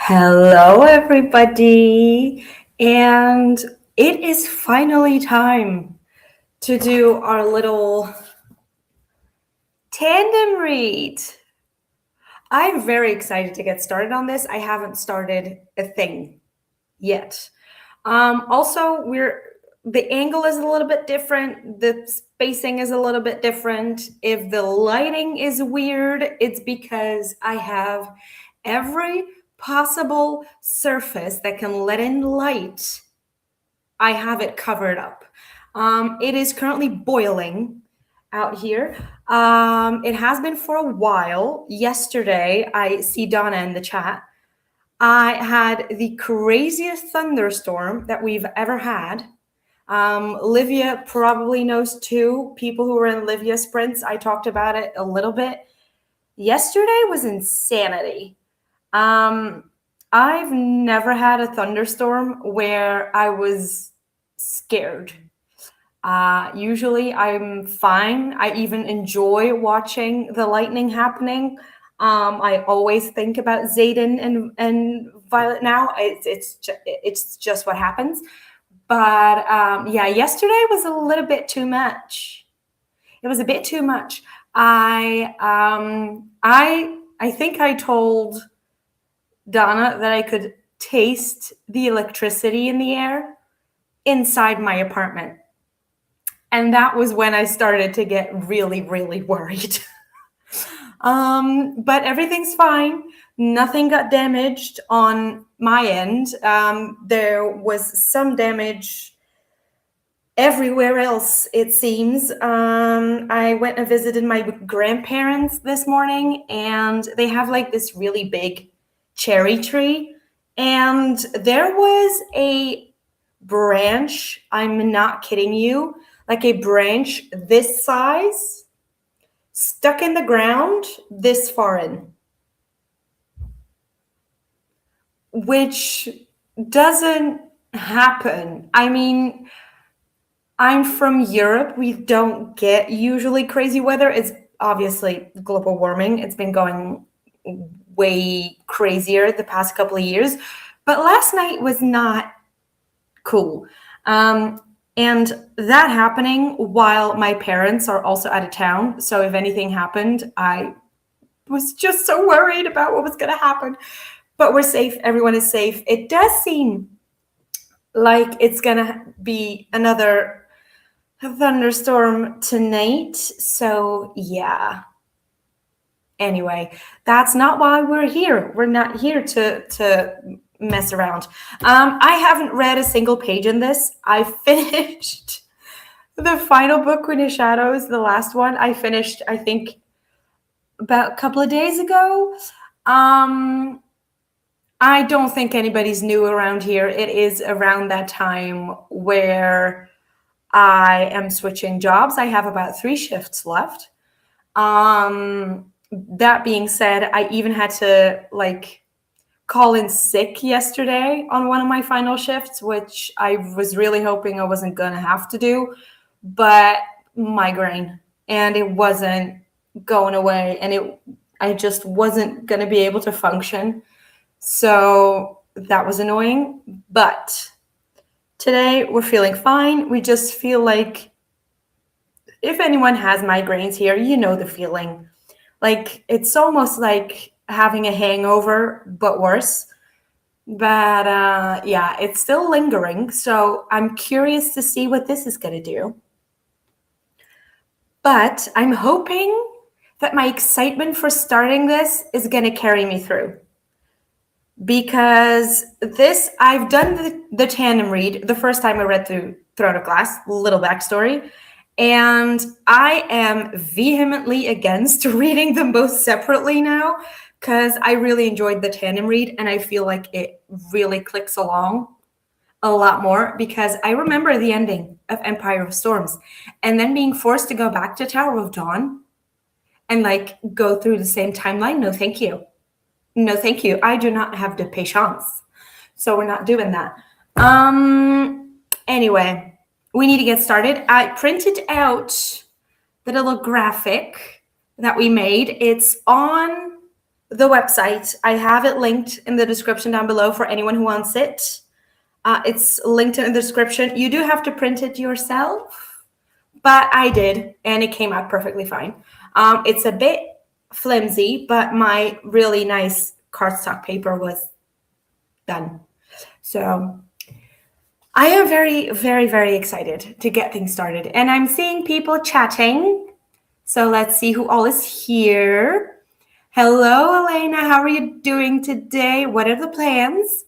Hello, everybody. And it is finally time to do our little tandem read. I'm very excited to get started on this. I haven't started a thing yet. Also, the angle is a little bit different. The spacing is a little bit different. If the lighting is weird, it's because I have every possible surface that can let in light. I have it covered up. It is currently boiling out here. It has been for a while. Yesterday, I see Donna in the chat. I had the craziest thunderstorm that we've ever had. Livia probably knows too. People who were in Livia sprints, I talked about it a little bit. Yesterday was insanity. I've never had a thunderstorm where I was scared. Usually I'm fine. I even enjoy watching the lightning happening. I always think about Zayden and Violet now. It's just what happens. But yeah, yesterday was a little bit too much. It was a bit too much. I think I told Donna that I could taste the electricity in the air inside my apartment. And that was when I started to get really, really worried. But everything's fine. Nothing got damaged on my end. There was some damage everywhere else, it seems. I went and visited my grandparents this morning, and they have like this really big cherry tree. And there was a branch, I'm not kidding you, like a branch this size stuck in the ground this far in, which doesn't happen. I mean, I'm from Europe. We don't get usually crazy weather. It's obviously global warming. It's been going way crazier the past couple of years. But last night was not cool. And that happening while my parents are also out of town. So if anything happened, I was just so worried about what was going to happen. But we're safe. Everyone is safe. It does seem like it's going to be another thunderstorm tonight. So yeah. Anyway, that's not why we're here. We're not here to mess around. I haven't read a single page in this. I finished the final book, Queen of Shadows, the last one. I finished, I think, about a couple of days ago. I don't think anybody's new around here. It is around that time where I am switching jobs. I have about 3 shifts left. That being said, I even had to call in sick yesterday on one of my final shifts, which I was really hoping I wasn't going to have to do, but migraine, and it wasn't going away, and I just wasn't going to be able to function. So that was annoying, but today we're feeling fine. We just feel like, if anyone has migraines here, you know the feeling. Like, it's almost like having a hangover, but worse. But yeah, it's still lingering. So I'm curious to see what this is going to do. But I'm hoping that my excitement for starting this is going to carry me through. Because I've done the tandem read the first time I read through Throne of Glass, little backstory. And I am vehemently against reading them both separately now, because I really enjoyed the tandem read, and I feel like it really clicks along a lot more, because I remember the ending of Empire of Storms and then being forced to go back to Tower of Dawn and go through the same timeline. No, thank you. No, thank you. I do not have the patience. So we're not doing that. Anyway, we need to get started. I printed out the little graphic that we made. It's on the website. I have it linked in the description down below for anyone who wants it. It's linked in the description. You do have to print it yourself, but I did, and it came out perfectly fine. It's a bit flimsy, but my really nice cardstock paper was done. So I am very, very, very excited to get things started. And I'm seeing people chatting. So let's see who all is here. Hello, Elena. How are you doing today? What are the plans?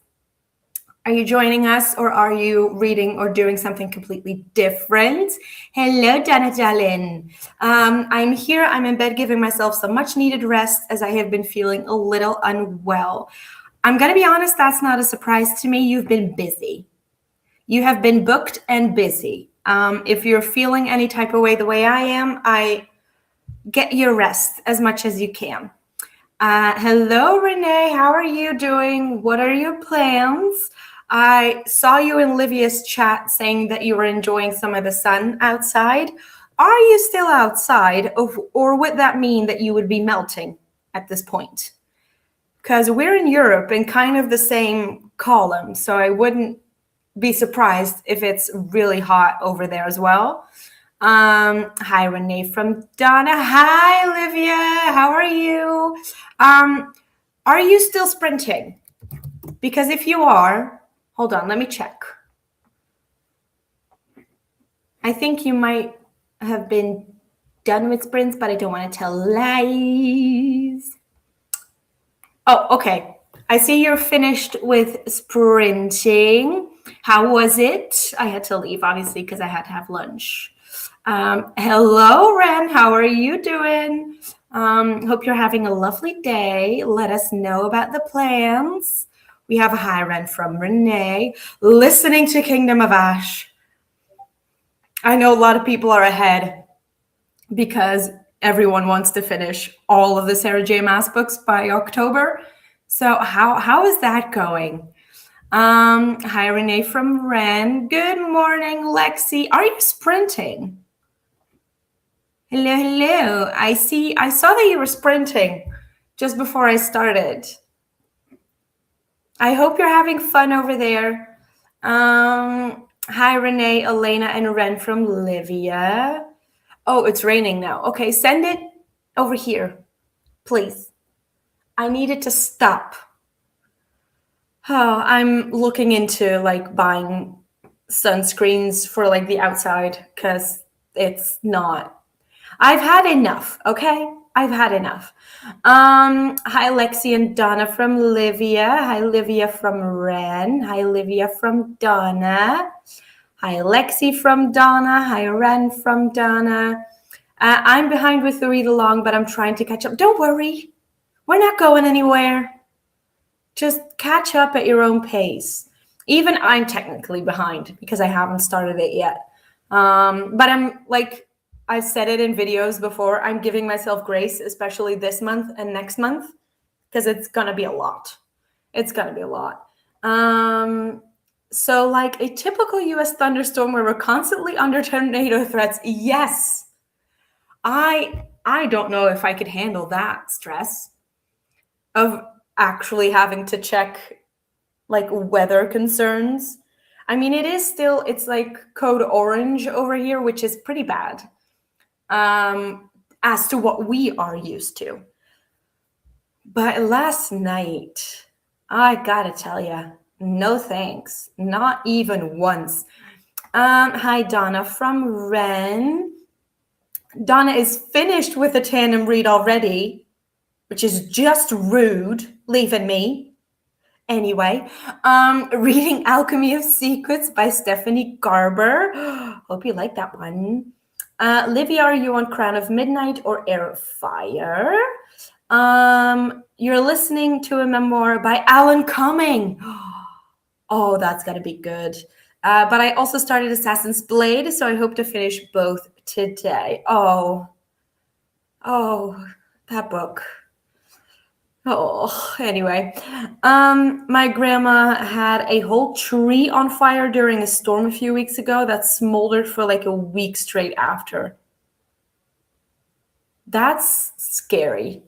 Are you joining us, or are you reading or doing something completely different? Hello, Dana Jalin. I'm here. I'm in bed giving myself some much needed rest as I have been feeling a little unwell. I'm going to be honest, that's not a surprise to me. You've been busy. You have been booked and busy. If you're feeling any type of way the way I am, I get your rest as much as you can. Hello, Renee. How are you doing? What are your plans? I saw you in Livia's chat saying that you were enjoying some of the sun outside. Are you still outside, or would that mean that you would be melting at this point? Because we're in Europe in kind of the same column, so I wouldn't be surprised if it's really hot over there as well. Hi, Renee from Donna. Hi, Livia. How are you? Are you still sprinting? Because if you are, hold on, let me check. I think you might have been done with sprints, but I don't want to tell lies. Oh, okay. I see you're finished with sprinting. How was it? I had to leave, obviously, because I had to have lunch. Hello, Ren. How are you doing? Hope you're having a lovely day. Let us know about the plans. We have a hi, Ren, from Renee. Listening to Kingdom of Ash. I know a lot of people are ahead because everyone wants to finish all of the Sarah J. Maas books by October. So how is that going? Hi, Renee from Ren. Good morning, Lexi. Are you sprinting? Hello. I saw that you were sprinting just before I started. I hope you're having fun over there. Hi, Renee, Elena, and Ren from Livia. Oh, it's raining now. Okay, send it over here, please. I need it to stop. Oh, I'm looking into like buying sunscreens for like the outside because it's not. I've had enough, okay? I've had enough. Hi, Lexi and Donna from Livia. Hi, Livia from Ren. Hi, Livia from Donna. Hi, Lexi from Donna. Hi, Ren from Donna. I'm behind with the read along, but I'm trying to catch up. Don't worry. We're not going anywhere. Just catch up at your own pace. Even I'm technically behind because I haven't started it yet. But I'm like, I've said it in videos before, I'm giving myself grace, especially this month and next month, because it's going to be a lot. It's going to be a lot. So like a typical US thunderstorm where we're constantly under tornado threats. Yes. I don't know if I could handle that stress of actually having to check like weather concerns. I mean, it's like code orange over here, which is pretty bad as to what we are used to. But last night, I gotta tell you, no thanks, not even once. Hi, Donna from Ren. Donna is finished with the tandem read already, which is just rude, leaving me. Anyway, reading Alchemy of Secrets by Stephanie Garber. Hope you like that one. Livia, are you on Crown of Midnight or Air of Fire? You're listening to a memoir by Alan Cumming. Oh, that's gotta be good. But I also started Assassin's Blade, so I hope to finish both today. Oh, that book. Oh, anyway, my grandma had a whole tree on fire during a storm a few weeks ago that smoldered for like a week straight after. That's scary.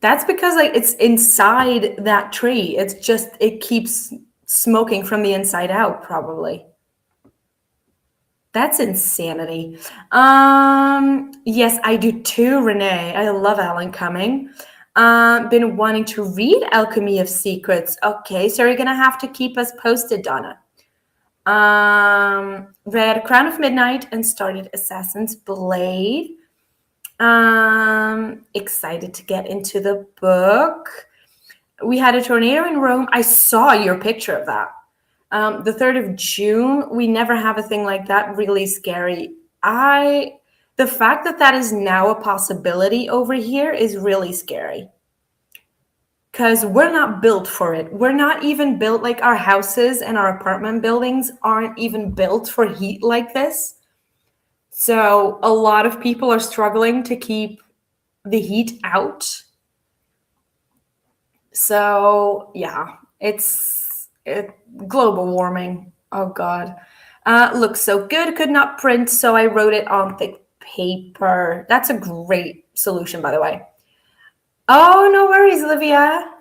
That's because like it's inside that tree. It's just it keeps smoking from the inside out, probably. That's insanity. Yes, I do too, Renee. I love Alan Cumming. Been wanting to read Alchemy of Secrets. Okay, so you're gonna have to keep us posted, Donna. Read Crown of Midnight and started Assassin's Blade. Excited to get into the book. We had a tornado in Rome. I saw your picture of that. The 3rd of June, we never have a thing like that. Really scary. The fact that that is now a possibility over here is really scary. Because we're not built for it. We're not even built, like our houses and our apartment buildings aren't even built for heat like this. So a lot of people are struggling to keep the heat out. So yeah, it's global warming. Oh God. Looks so good. Could not print, so I wrote it on thick paper. That's a great solution, by the way. Oh, no worries, Olivia.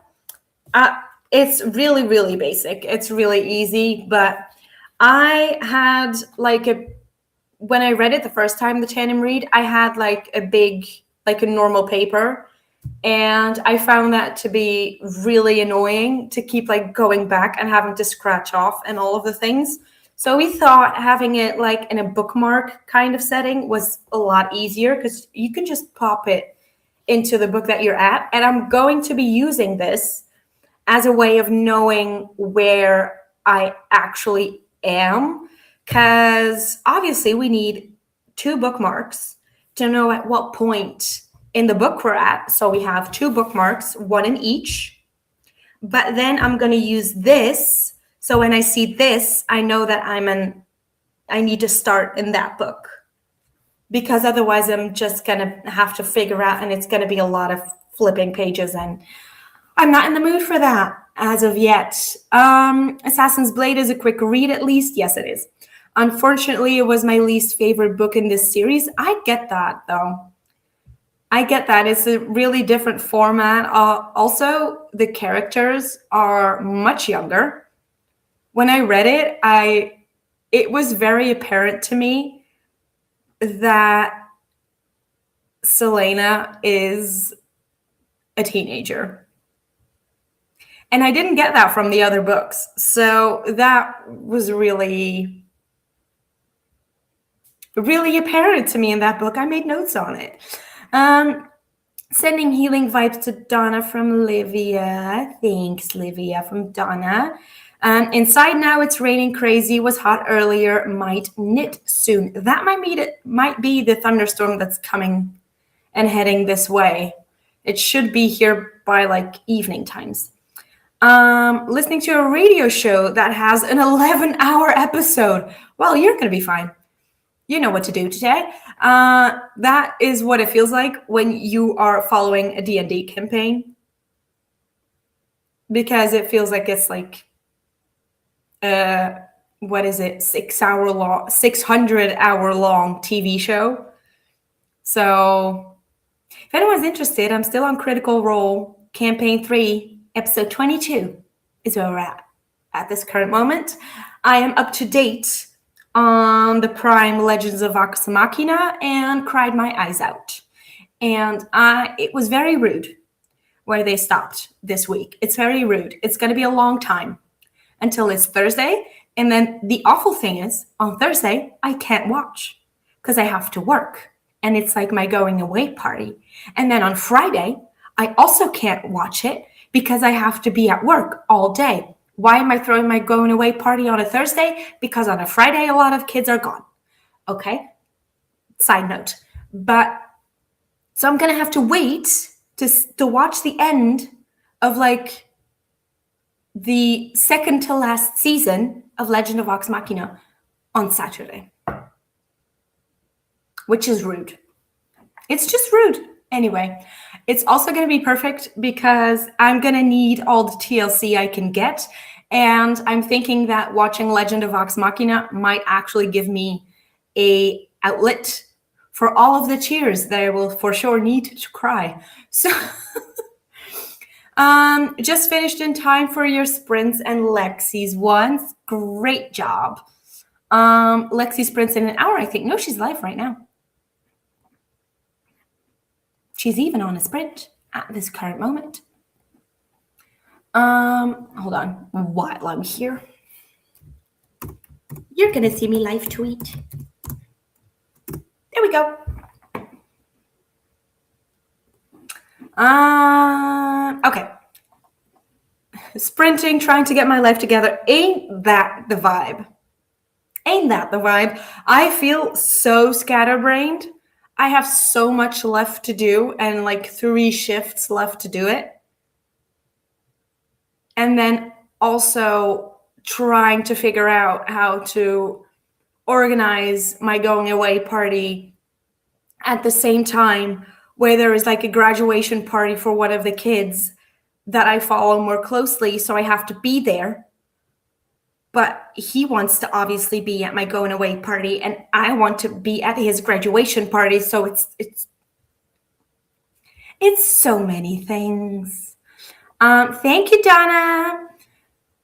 It's really, really basic. It's really easy, but I had like when I read it the first time, the Tandem read, I had like a normal paper. And I found that to be really annoying to keep like going back and having to scratch off and all of the things. So we thought having it like in a bookmark kind of setting was a lot easier because you can just pop it into the book that you're at. And I'm going to be using this as a way of knowing where I actually am, because obviously we need 2 bookmarks to know at what point in the book we're at. So we have 2 bookmarks, 1 in each. But then I'm going to use this. So when I see this, I know that I need to start in that book. Because otherwise I'm just going to have to figure out, and it's going to be a lot of flipping pages, and I'm not in the mood for that as of yet. Assassin's Blade is a quick read, at least. Yes, it is. Unfortunately, it was my least favorite book in this series. I get that, though. I get that. It's a really different format. Also, the characters are much younger. When I read it, it was very apparent to me that Selena is a teenager. And I didn't get that from the other books. So that was really, really apparent to me in that book. I made notes on it. Sending healing vibes to Donna from Livia. Thanks, Livia, from Donna. Inside now, it's raining crazy. Was hot earlier. Might knit soon. That might be the thunderstorm that's coming and heading this way. It should be here by like evening times. Listening to a radio show that has an 11-hour episode. Well, you're going to be fine. You know what to do today. That is what it feels like when you are following a D&D campaign. Because it feels like it's like, what is it? 600-hour long TV show. So if anyone's interested, I'm still on Critical Role Campaign 3. Episode 22 is where we're at this current moment. I am up to date on the Prime Legends of Vox Machina and cried my eyes out. And it was very rude where they stopped this week. It's very rude. It's going to be a long time until it's Thursday. And then the awful thing is, on Thursday, I can't watch because I have to work. And it's like my going away party. And then on Friday, I also can't watch it because I have to be at work all day. Why am I throwing my going away party on a Thursday? Because on a Friday, a lot of kids are gone. Okay? Side note. So I'm going to have to wait to watch the end of like the second to last season of Legend of Vox Machina on Saturday. Which is rude. It's just rude. Anyway, it's also going to be perfect because I'm going to need all the TLC I can get. And I'm thinking that watching Legend of Vox Machina might actually give me a outlet for all of the tears that I will for sure need to cry. So Just finished in time for your sprints and Lexi's ones. Great job. Lexi sprints in an hour, I think. No, she's live right now. She's even on a sprint at this current moment. Hold on. While I'm here, you're gonna see me live tweet. There we go. Okay. Sprinting, trying to get my life together. Ain't that the vibe? Ain't that the vibe? I feel so scatterbrained. I have so much left to do and like 3 shifts left to do it. And then also trying to figure out how to organize my going away party at the same time, where there is like a graduation party for one of the kids that I follow more closely. So I have to be there. But he wants to obviously be at my going away party, and I want to be at his graduation party. So it's so many things. Thank you, Donna.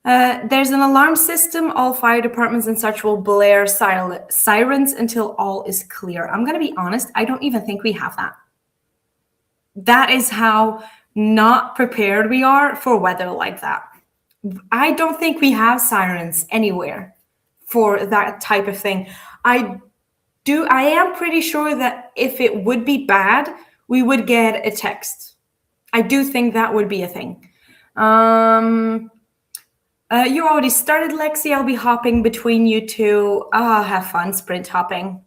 There's an alarm system. All fire departments and such will blare sirens until all is clear. I'm going to be honest. I don't even think we have that. That is how not prepared we are for weather like that. I don't think we have sirens anywhere for that type of thing. I am pretty sure that if it would be bad, we would get a text. I do think that would be a thing. You already started, Lexi. I'll be hopping between you two. Have fun sprint hopping.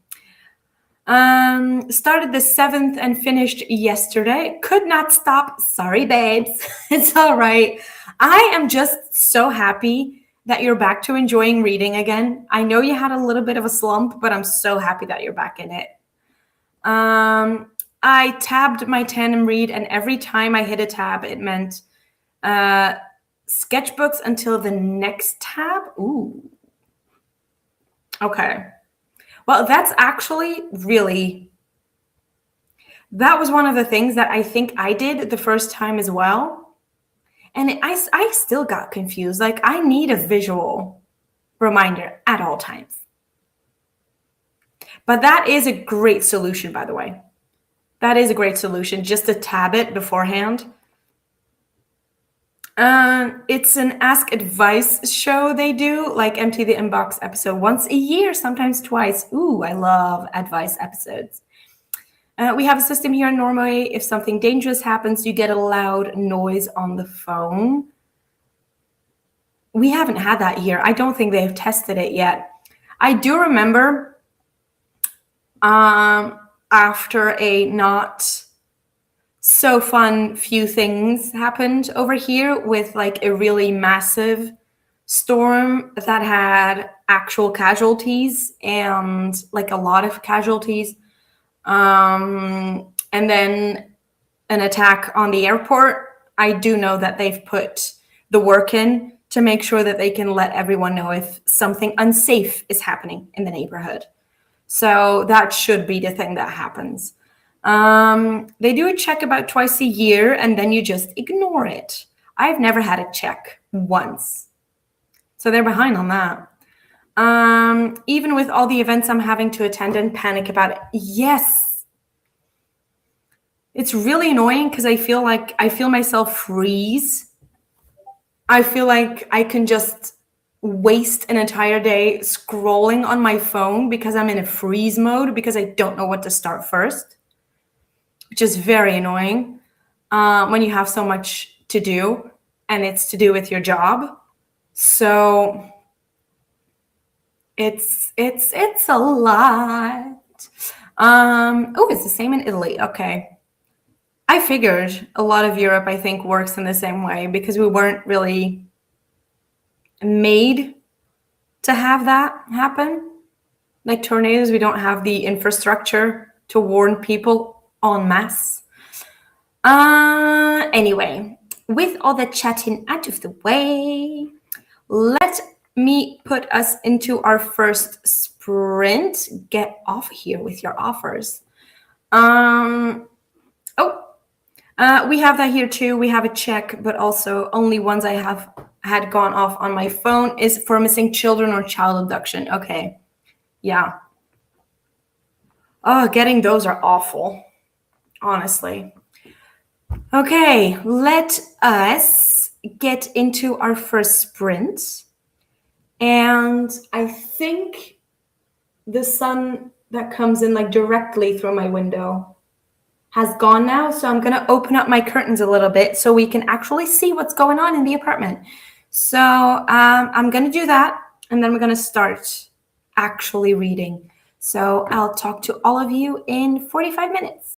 Started the 7th and finished yesterday. Could not stop. Sorry, babes. It's all right. I am just so happy that you're back to enjoying reading again. I know you had a little bit of a slump, but I'm so happy that you're back in it. I tabbed my Tandem read, and every time I hit a tab, it meant sketchbooks until the next tab. Ooh. Okay. Well, that's actually really, that was one of the things that I think I did the first time as well. And I still got confused. Like, I need a visual reminder at all times. But that is a great solution, by the way. That is a great solution, just to tab it beforehand. It's an ask advice show they do, like Empty the Inbox episode once a year, sometimes twice. Ooh, I love advice episodes. We have a system here in Norway. If something dangerous happens, you get a loud noise on the phone. We haven't had that here. I don't think they've tested it yet. I do remember after a not so fun few things happened over here with like a really massive storm that had actual casualties and like a lot of casualties. And then an attack on the airport. I do know that they've put the work in to make sure that they can let everyone know if something unsafe is happening in the neighborhood. So that should be the thing that happens. They do a check about twice a year, and then you just ignore it. I've never had a check once. So they're behind on that. Even with all the events I'm having to attend and panic about it. Yes. It's really annoying because I feel myself freeze. I feel like I can just waste an entire day scrolling on my phone because I'm in a freeze mode because I don't know what to start first, which is very annoying when you have so much to do and it's to do with your job. So it's a lot. Oh, it's the same in Italy. Okay. I figured a lot of Europe, I think, works in the same way because we weren't really made to have that happen. Like tornadoes, we don't have the infrastructure to warn people en masse. Anyway, with all the chatting out of the way, let me put us into our first sprint. Get off here with your offers. We have that here too. We have a check, but also only ones I have had gone off on my phone is for missing children or child abduction. Okay. Yeah. Oh, getting those are awful, honestly. Okay, let us get into our first sprint. And I think the sun that comes in like directly through my window has gone now. So I'm going to open up my curtains a little bit so we can actually see what's going on in the apartment. So I'm going to do that. And then we're going to start actually reading. So I'll talk to all of you in 45 minutes.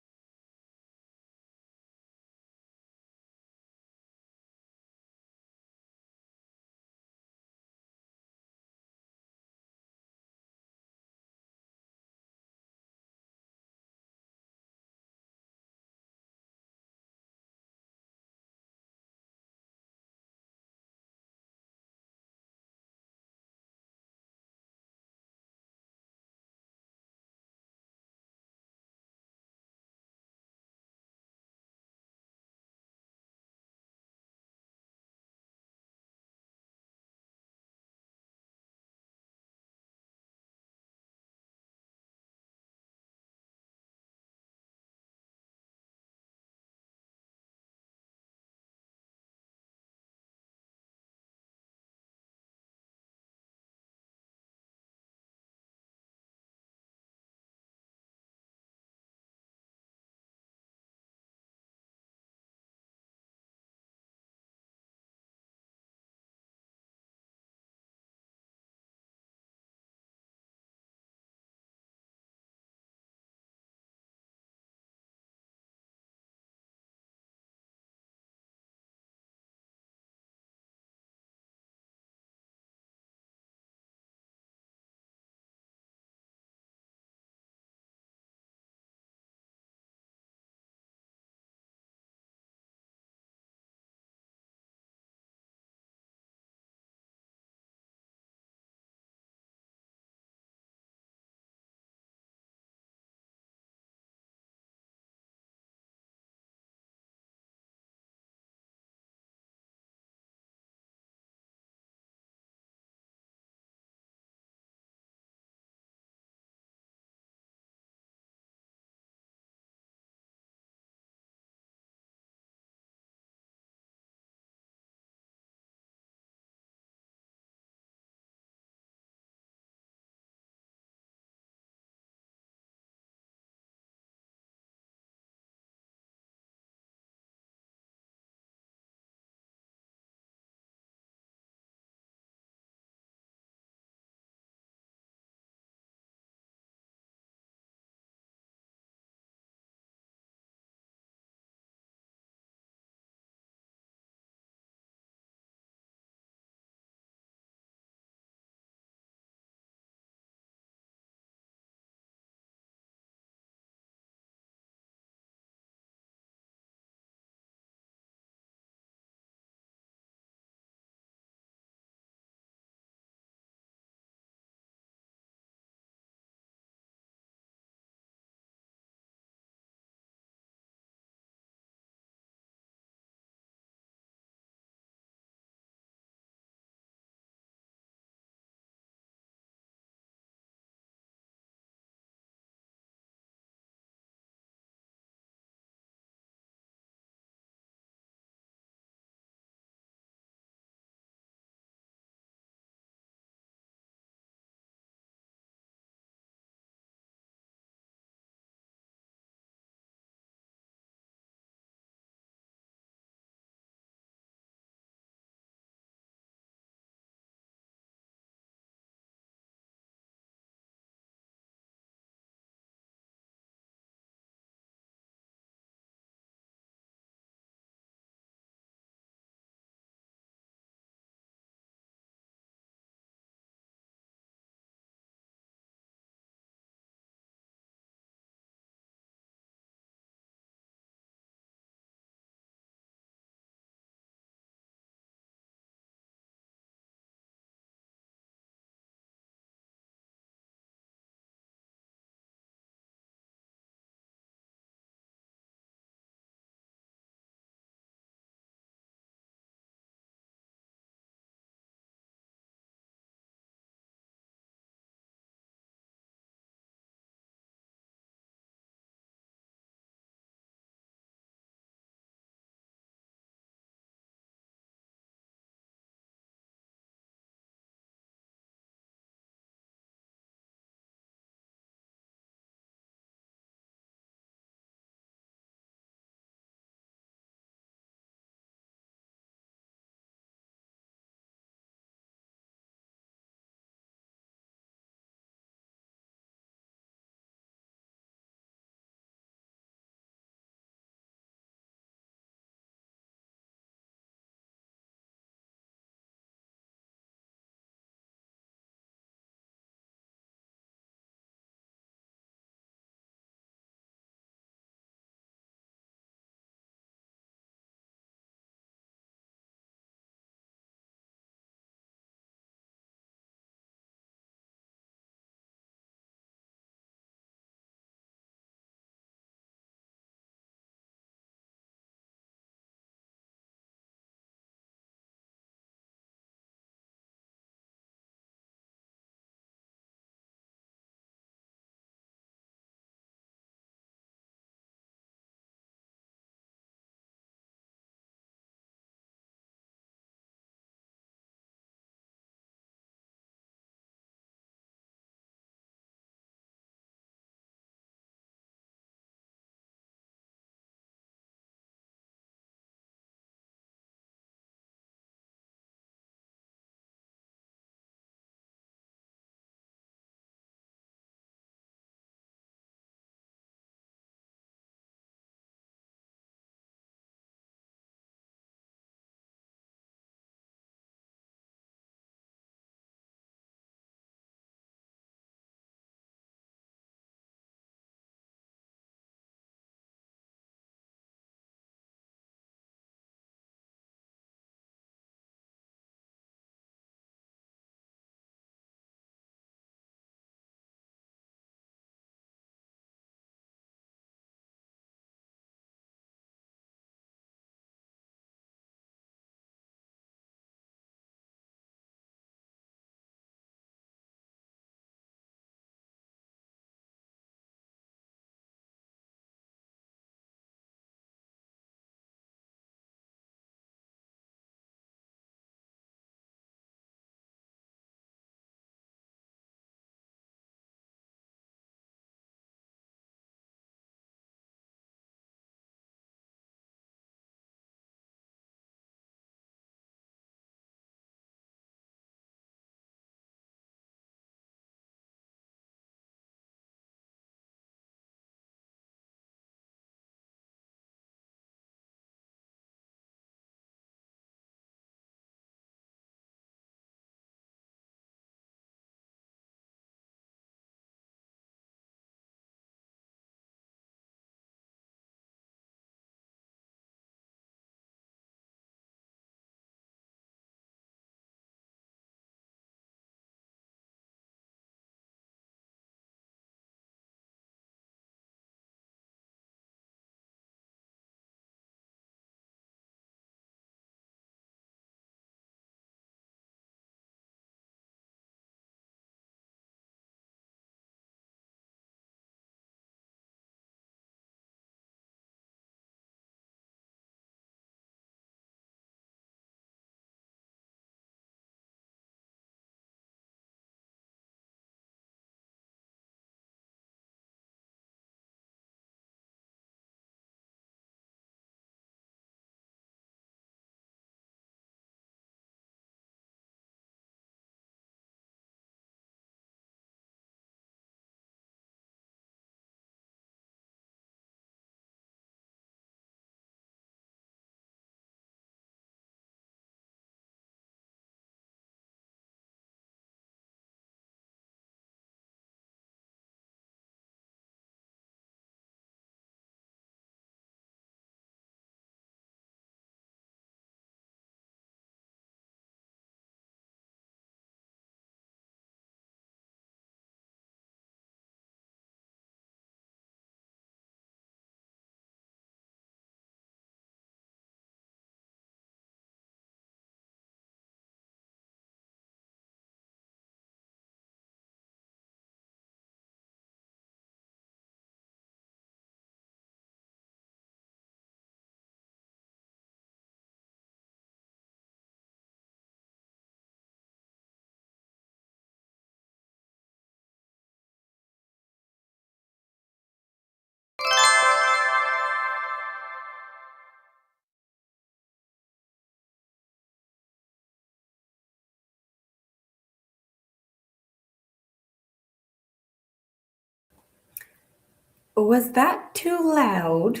Was that too loud?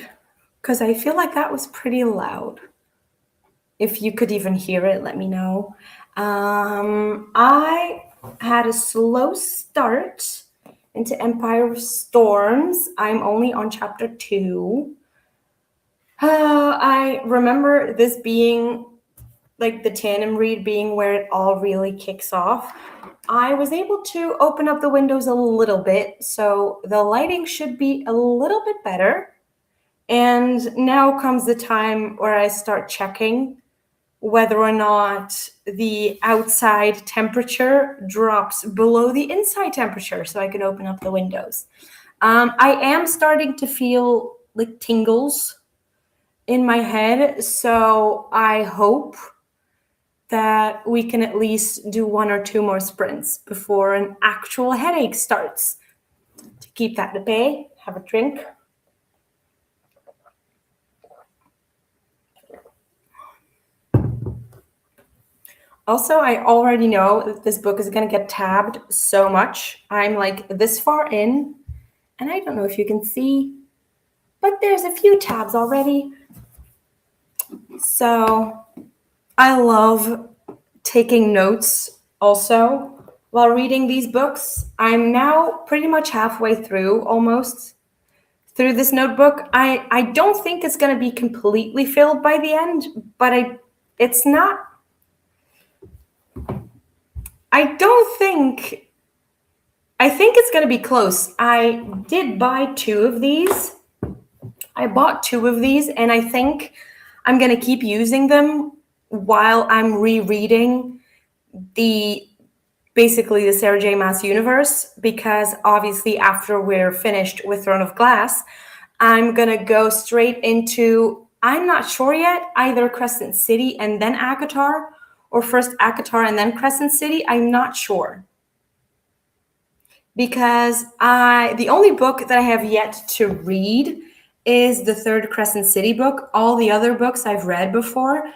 Because I feel like that was pretty loud. If you could even hear it, let me know. I had a slow start into Empire of Storms. I'm only on chapter 2. I remember this being like the tandem read being where it all really kicks off. I was able to open up the windows a little bit, so the lighting should be a little bit better. And now comes the time where I start checking whether or not the outside temperature drops below the inside temperature so I can open up the windows. I am starting to feel like tingles in my head, so I hope that we can at least do 1 or 2 more sprints before an actual headache starts. To keep that at bay, have a drink. Also, I already know that this book is going to get tabbed so much. I'm like this far in, and I don't know if you can see, but there's a few tabs already. So I love taking notes also while reading these books. I'm now pretty much halfway through, almost through this notebook. I don't think it's going to be completely filled by the end, but it's not. I don't think. I think it's going to be close. I did buy 2 of these. I bought 2 of these, and I think I'm going to keep using them while I'm rereading the basically the Sarah J. Maas universe, because obviously after we're finished with Throne of Glass, I'm going to go straight into, I'm not sure yet, either Crescent City and then ACOTAR, or first ACOTAR and then Crescent City. I'm not sure. Because the only book that I have yet to read is the 3rd Crescent City book. All the other books I've read before.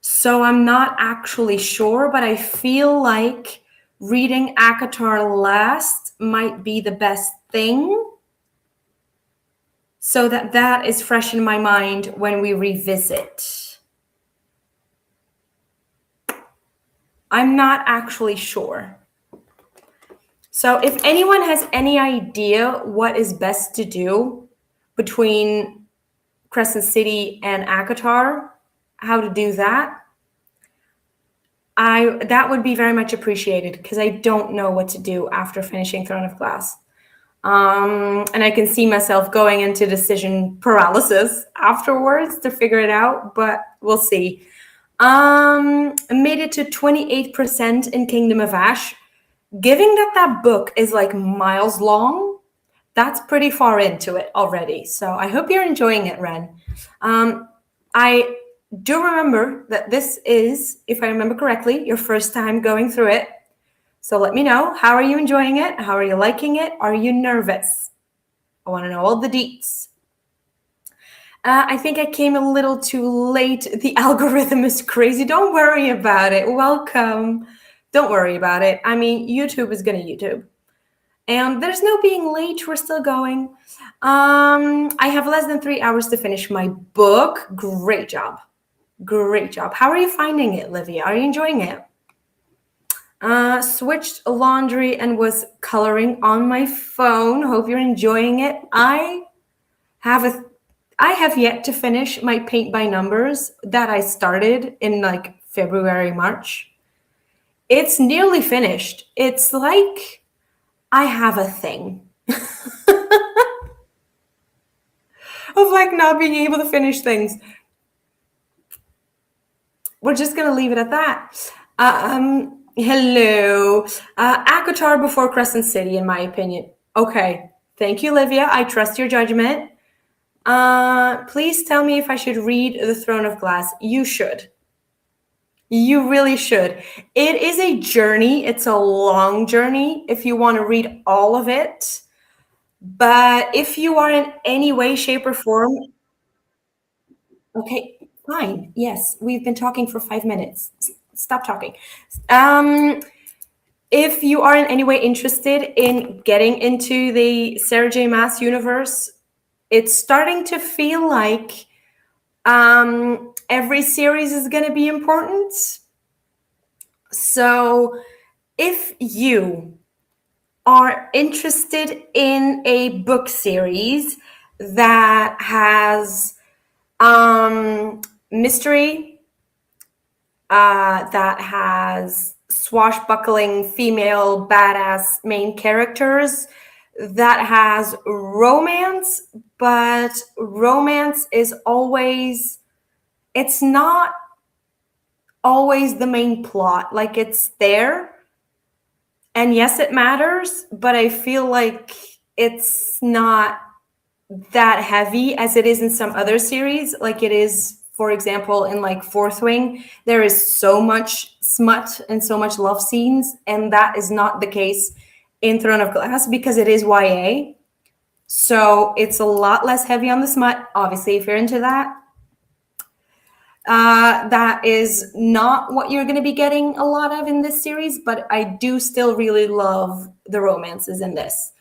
So I'm not actually sure, but I feel like reading ACOTAR last might be the best thing, so that is fresh in my mind when we revisit. I'm not actually sure. So if anyone has any idea what is best to do between Crescent City and ACOTAR, how to do that, that would be very much appreciated, because I don't know what to do after finishing Throne of Glass. And I can see myself going into decision paralysis afterwards to figure it out, but we'll see. Made it to 28% in Kingdom of Ash. Given that book is like miles long, that's pretty far into it already. So I hope you're enjoying it, Ren. I do remember that this is, if I remember correctly, your first time going through it. So let me know, how are you enjoying it? How are you liking it? Are you nervous? I want to know all the deets. I think I came a little too late. The algorithm is crazy. Don't worry about it. Welcome. Don't worry about it. I mean, YouTube is going to YouTube. And there's no being late. We're still going. I have less than 3 hours to finish my book. Great job. Great job. How are you finding it, Livia? Are you enjoying it? Switched laundry and was coloring on my phone. Hope you're enjoying it. I have yet to finish my paint by numbers that I started in like February, March. It's nearly finished. It's like I have a thing of like not being able to finish things. We're just gonna leave it at that. Hello. ACOTAR before Crescent City, in my opinion. Okay. Thank you, Livia. I trust your judgment. Please tell me if I should read The Throne of Glass. You should. You really should. It is a journey. It's a long journey if you want to read all of it. But if you are in any way, shape, or form, okay, fine. Yes, we've been talking for 5 minutes. Stop talking. If you are in any way interested in getting into the Sarah J. Maas universe, it's starting to feel like every series is going to be important. So if you are interested in a book series that has mystery, that has swashbuckling female badass main characters, that has romance, but romance is always, it's not always the main plot. Like, it's there, and yes, it matters, but I feel like it's not that heavy as it is in some other series. Like it is, for example, in like Fourth Wing, there is so much smut and so much love scenes, and that is not the case in Throne of Glass because it is YA. So it's a lot less heavy on the smut, obviously, if you're into that. That is not what you're going to be getting a lot of in this series, but I do still really love the romances in this.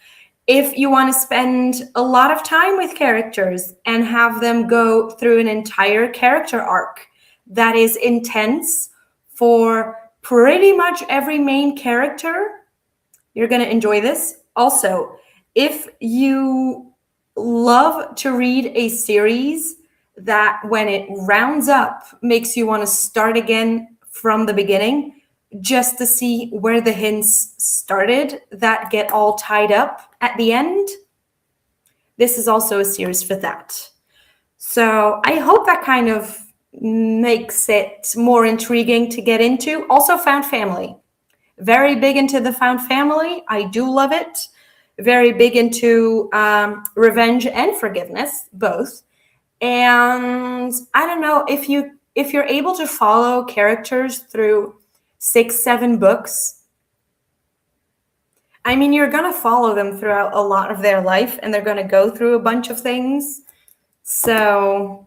If you want to spend a lot of time with characters and have them go through an entire character arc that is intense for pretty much every main character, you're going to enjoy this. Also, if you love to read a series that when it rounds up makes you want to start again from the beginning just to see where the hints started that get all tied up at the end, this is also a series for that. So I hope that kind of makes it more intriguing to get into. Also, found family. Very big into the found family. I do love it. Very big into revenge and forgiveness, both. And I don't know, if you're able to follow characters through 6-7 books, I mean, you're gonna follow them throughout a lot of their life, and they're gonna go through a bunch of things. So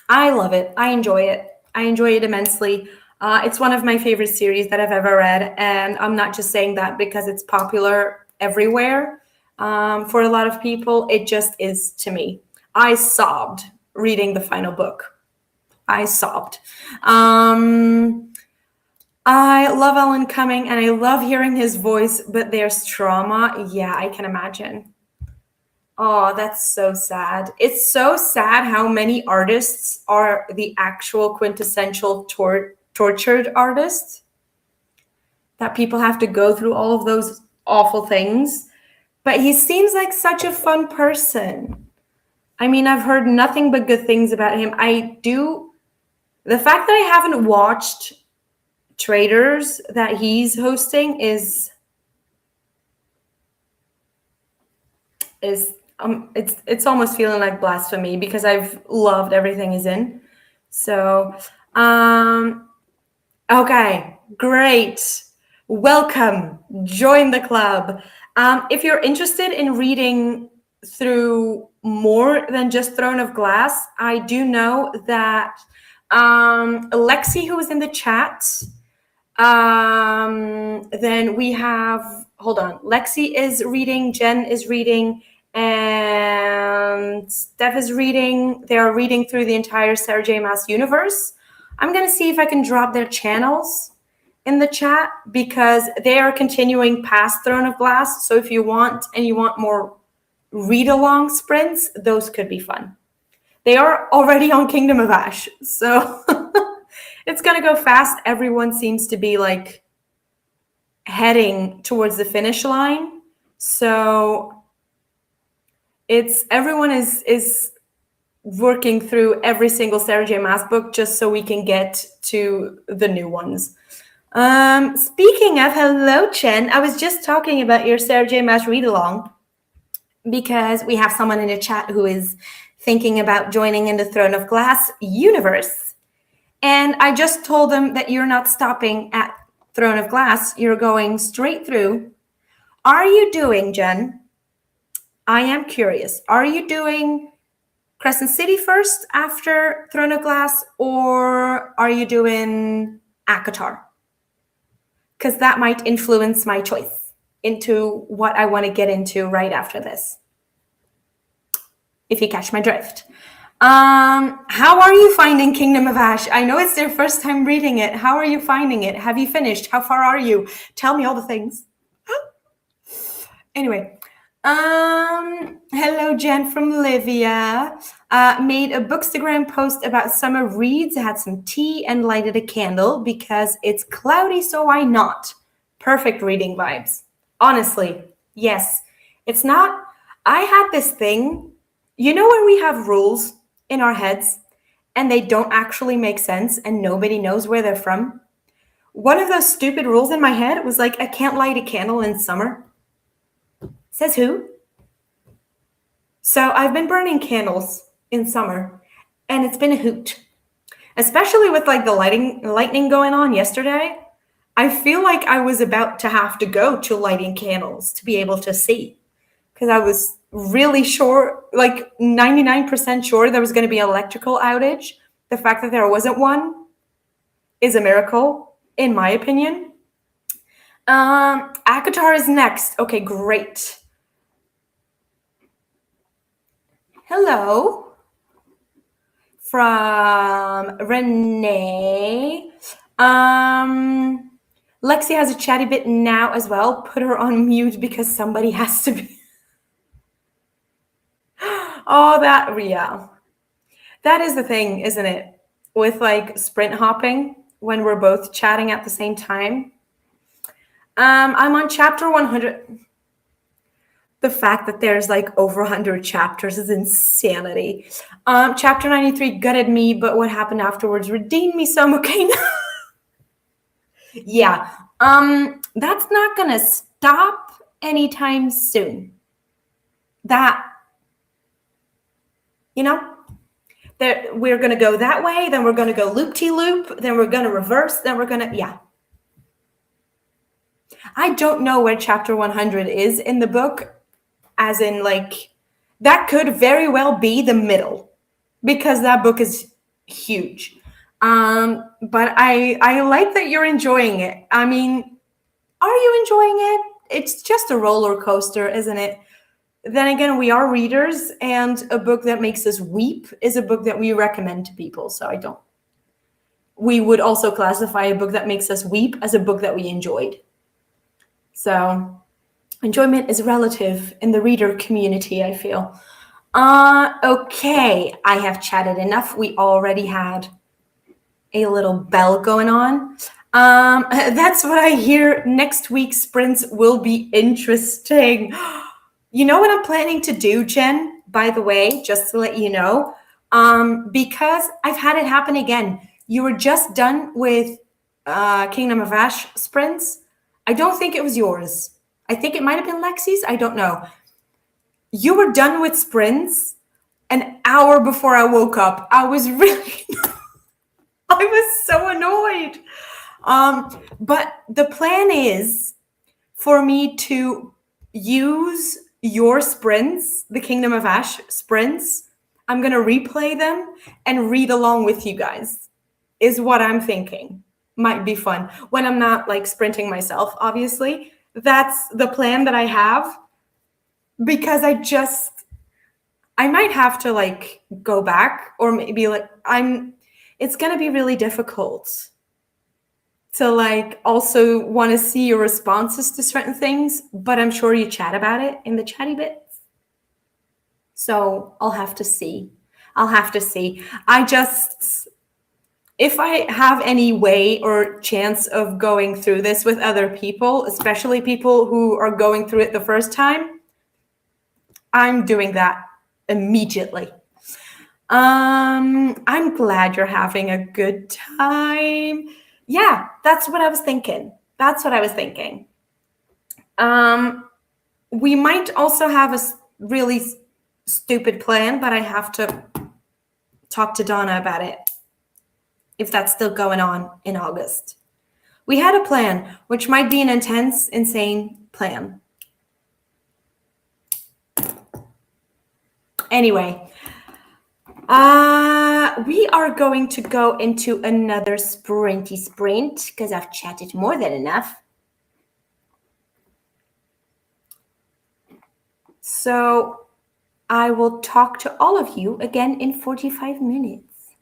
I love it. I enjoy it. I enjoy it immensely. It's one of my favorite series that I've ever read, and I'm not just saying that because it's popular everywhere. For a lot of people, it just is to me. I sobbed reading the final book. I sobbed. I love Alan Cumming and I love hearing his voice, but there's trauma. Yeah, I can imagine. Oh, that's so sad. It's so sad how many artists are the actual quintessential tortured artists, that people have to go through all of those awful things. But he seems like such a fun person. I mean, I've heard nothing but good things about him. The fact that I haven't watched Traders that he's hosting is it's almost feeling like blasphemy because I've loved everything he's in. So, okay, great. Welcome. Join the club. If you're interested in reading through more than just Throne of Glass, I do know that Lexi, who is in the chat, then we have, hold on, Lexi is reading, Jen is reading, and Steph is reading. They are reading through the entire Sarah J. Maas universe. I'm going to see if I can drop their channels in the chat because they are continuing past Throne of Glass. So if you want more read-along sprints, those could be fun. They are already on Kingdom of Ash, so it's going to go fast. Everyone seems to be like heading towards the finish line. So everyone is working through every single Sarah J. Maas book just so we can get to the new ones. Speaking of, hello, Chen. I was just talking about your Sarah J. Maas read-along because we have someone in the chat who is thinking about joining in the Throne of Glass universe. And I just told them that you're not stopping at Throne of Glass. You're going straight through. Are you doing, Jen? I am curious. Are you doing Crescent City first after Throne of Glass, or are you doing Akatar? because that might influence my choice into what I want to get into right after this, if you catch my drift. How are you finding Kingdom of Ash? I know it's your first time reading it. How are you finding it? Have you finished? How far are you? Tell me all the things. Anyway, hello, Jen from Livia. Made a Bookstagram post about summer reads, had some tea and lighted a candle because it's cloudy, so why not? Perfect reading vibes. Honestly, yes. It's not, I had this thing, you know, where we have rules in our heads and they don't actually make sense and nobody knows where they're from. One of those stupid rules in my head was like, I can't light a candle in summer. Says who? So I've been burning candles in summer and it's been a hoot, especially with like the lightning going on yesterday. I feel like I was about to have to go to lighting candles to be able to see, because I was really sure, like 99% sure there was going to be an electrical outage. The fact that there wasn't one is a miracle, in my opinion. Akatar is next. Okay, great. Hello. From Renee. Lexi has a chatty bit now as well. Put her on mute because somebody has to be. Oh, yeah. That is the thing, isn't it? With like sprint hopping when we're both chatting at the same time. I'm on chapter 100. The fact that there's like over 100 chapters is insanity. Chapter 93 gutted me, but what happened afterwards redeemed me some. Okay. Yeah. That's not gonna stop anytime soon. That, you know, that we're gonna go that way, then we're gonna go loop-de-loop, then we're gonna reverse, then we're gonna, yeah. I don't know where chapter 100 is in the book, as in like, that could very well be the middle, because that book is huge. But I like that you're enjoying it. I mean, are you enjoying it? It's just a roller coaster, isn't it? Then again, we are readers, and a book that makes us weep is a book that we recommend to people. So we would also classify a book that makes us weep as a book that we enjoyed. So enjoyment is relative in the reader community, I feel. Okay, I have chatted enough. We already had a little bell going on. That's what I hear. Next week's sprints will be interesting. You know what I'm planning to do, Jen, by the way, just to let you know, because I've had it happen again. You were just done with Kingdom of Ash sprints. I don't think it was yours. I think it might have been Lexi's. I don't know. You were done with sprints an hour before I woke up. I was really, I was so annoyed. But the plan is for me to use your sprints, the Kingdom of Ash sprints. I'm going to replay them and read along with you guys, is what I'm thinking. Might be fun when I'm not like sprinting myself, obviously. That's the plan that I have, because I might have to like go back, or maybe like it's going to be really difficult to like also want to see your responses to certain things, but I'm sure you chat about it in the chatty bits. So I'll have to see. If I have any way or chance of going through this with other people, especially people who are going through it the first time, I'm doing that immediately. I'm glad you're having a good time. Yeah, that's what I was thinking. We might also have a really stupid plan, but I have to talk to Donna about it, if that's still going on in August. We had a plan, which might be an intense, insane plan. Anyway, we are going to go into another sprinty sprint because I've chatted more than enough. So I will talk to all of you again in 45 minutes.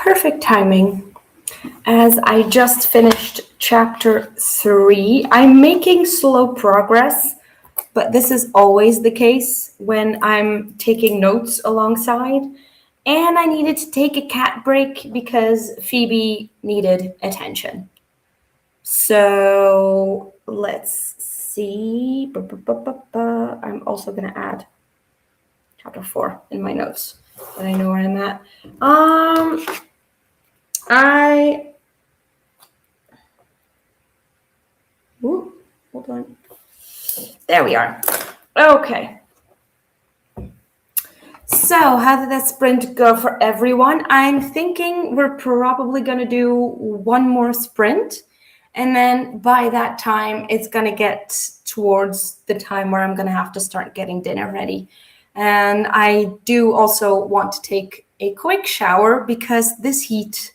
perfect timing, as I just finished chapter 3. I'm making slow progress, but this is always the case when I'm taking notes alongside. And I needed to take a cat break because Phoebe needed attention. So let's see. I'm also going to add chapter 4 in my notes, but I know where I'm at. Hold on. There we are. Okay. So how did that sprint go for everyone? I'm thinking we're probably going to do one more sprint. And then by that time, it's going to get towards the time where I'm going to have to start getting dinner ready. And I do also want to take a quick shower because this heat,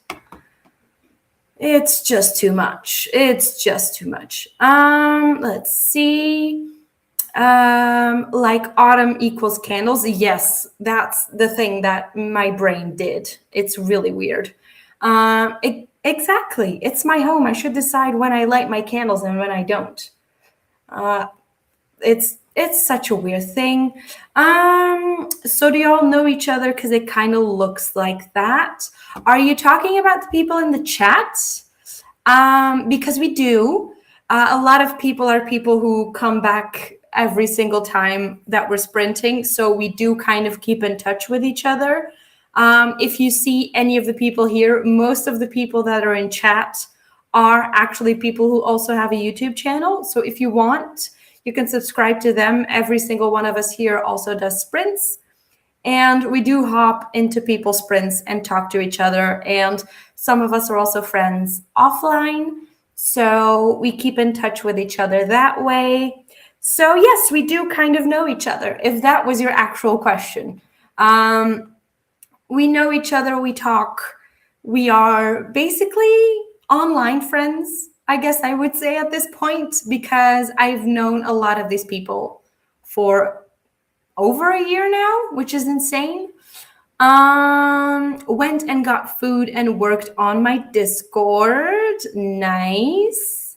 it's just too much. It's just too much. Let's see. Like autumn equals candles. Yes, that's the thing that my brain did. It's really weird. Exactly. It's my home. I should decide when I light my candles and when I don't. It's such a weird thing. So do you all know each other? Because it kind of looks like that. Are you talking about the people in the chat? Because we do. A lot of people are people who come back every single time that we're sprinting. So we do kind of keep in touch with each other. If you see any of the people here, most of the people that are in chat are actually people who also have a YouTube channel. So if you want, you can subscribe to them. Every single one of us here also does sprints. And we do hop into people's sprints and talk to each other. And some of us are also friends offline. So we keep in touch with each other that way. So yes, we do kind of know each other, if that was your actual question. We know each other, we talk. We are basically online friends, I guess I would say at this point, because I've known a lot of these people for over a year now, which is insane. Went and got food and worked on my Discord. Nice.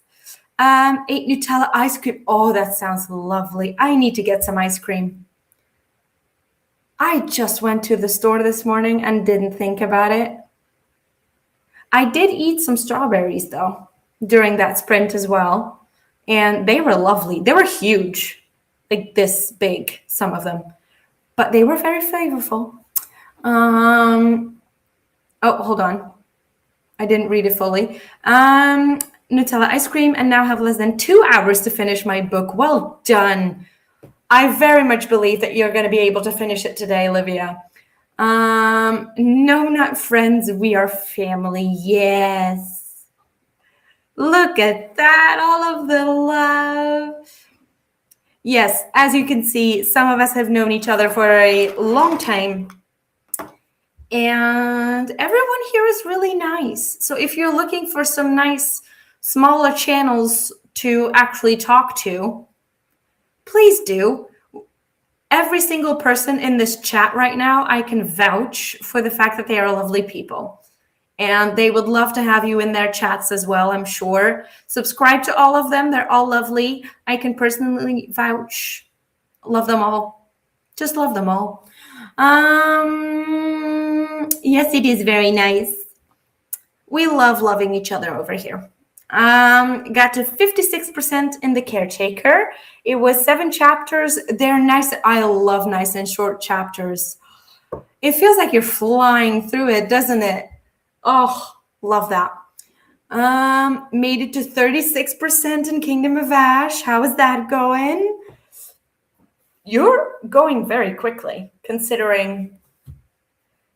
Ate Nutella ice cream. Oh, that sounds lovely. I need to get some ice cream. I just went to the store this morning and didn't think about it. I did eat some strawberries though during that sprint as well. And they were lovely. They were huge, like this big, some of them, but they were very flavorful. Oh, hold on. I didn't read it fully. Nutella ice cream, and now have less than 2 hours to finish my book. Well done. I very much believe that you're going to be able to finish it today, Olivia. No, not friends. We are family. Yes. Look at that. All of the love. Yes, as you can see, some of us have known each other for a long time. And everyone here is really nice. So if you're looking for some nice, smaller channels to actually talk to, please do. Every single person in this chat right now, I can vouch for the fact that they are lovely people. And they would love to have you in their chats as well, I'm sure. Subscribe to all of them. They're all lovely. I can personally vouch. Love them all. Just love them all. Yes, it is very nice. We love loving each other over here. Got to 56% in the caretaker. It was 7 chapters. They're nice. I love nice and short chapters. It feels like you're flying through it, doesn't it? Oh, love that. Made it to 36% in Kingdom of Ash. How is that going? You're going very quickly, considering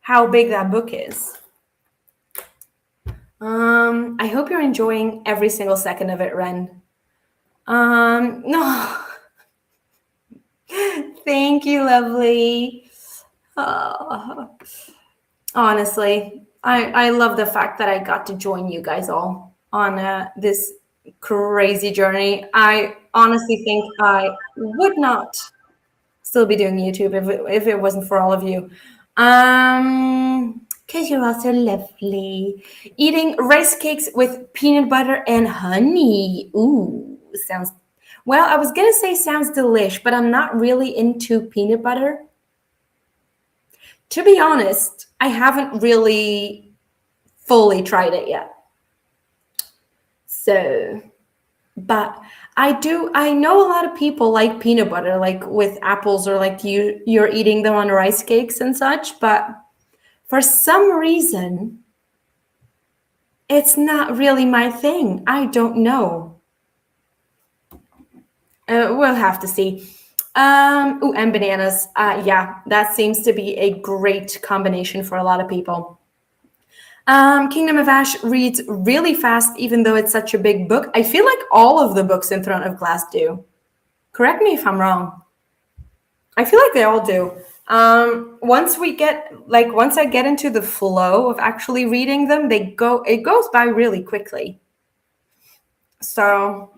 how big that book is. I hope you're enjoying every single second of it, Ren. No. Thank you, lovely. Honestly, I love the fact that I got to join you guys all on this crazy journey. I honestly think I would not still be doing YouTube if it wasn't for all of you. Because you're also lovely. Eating rice cakes with peanut butter and honey. Ooh, sounds. Well, I was gonna say sounds delish, but I'm not really into peanut butter. To be honest, I haven't really fully tried it yet. So, but I know a lot of people like peanut butter, like with apples or like you're eating them on rice cakes and such, but for some reason, it's not really my thing. I don't know. We'll have to see. Ooh, and bananas. Yeah, that seems to be a great combination for a lot of people. Kingdom of Ash reads really fast, even though it's such a big book. I feel like all of the books in Throne of Glass do. Correct me if I'm wrong. I feel like they all do. Once I get into the flow of actually reading them, it goes by really quickly. So,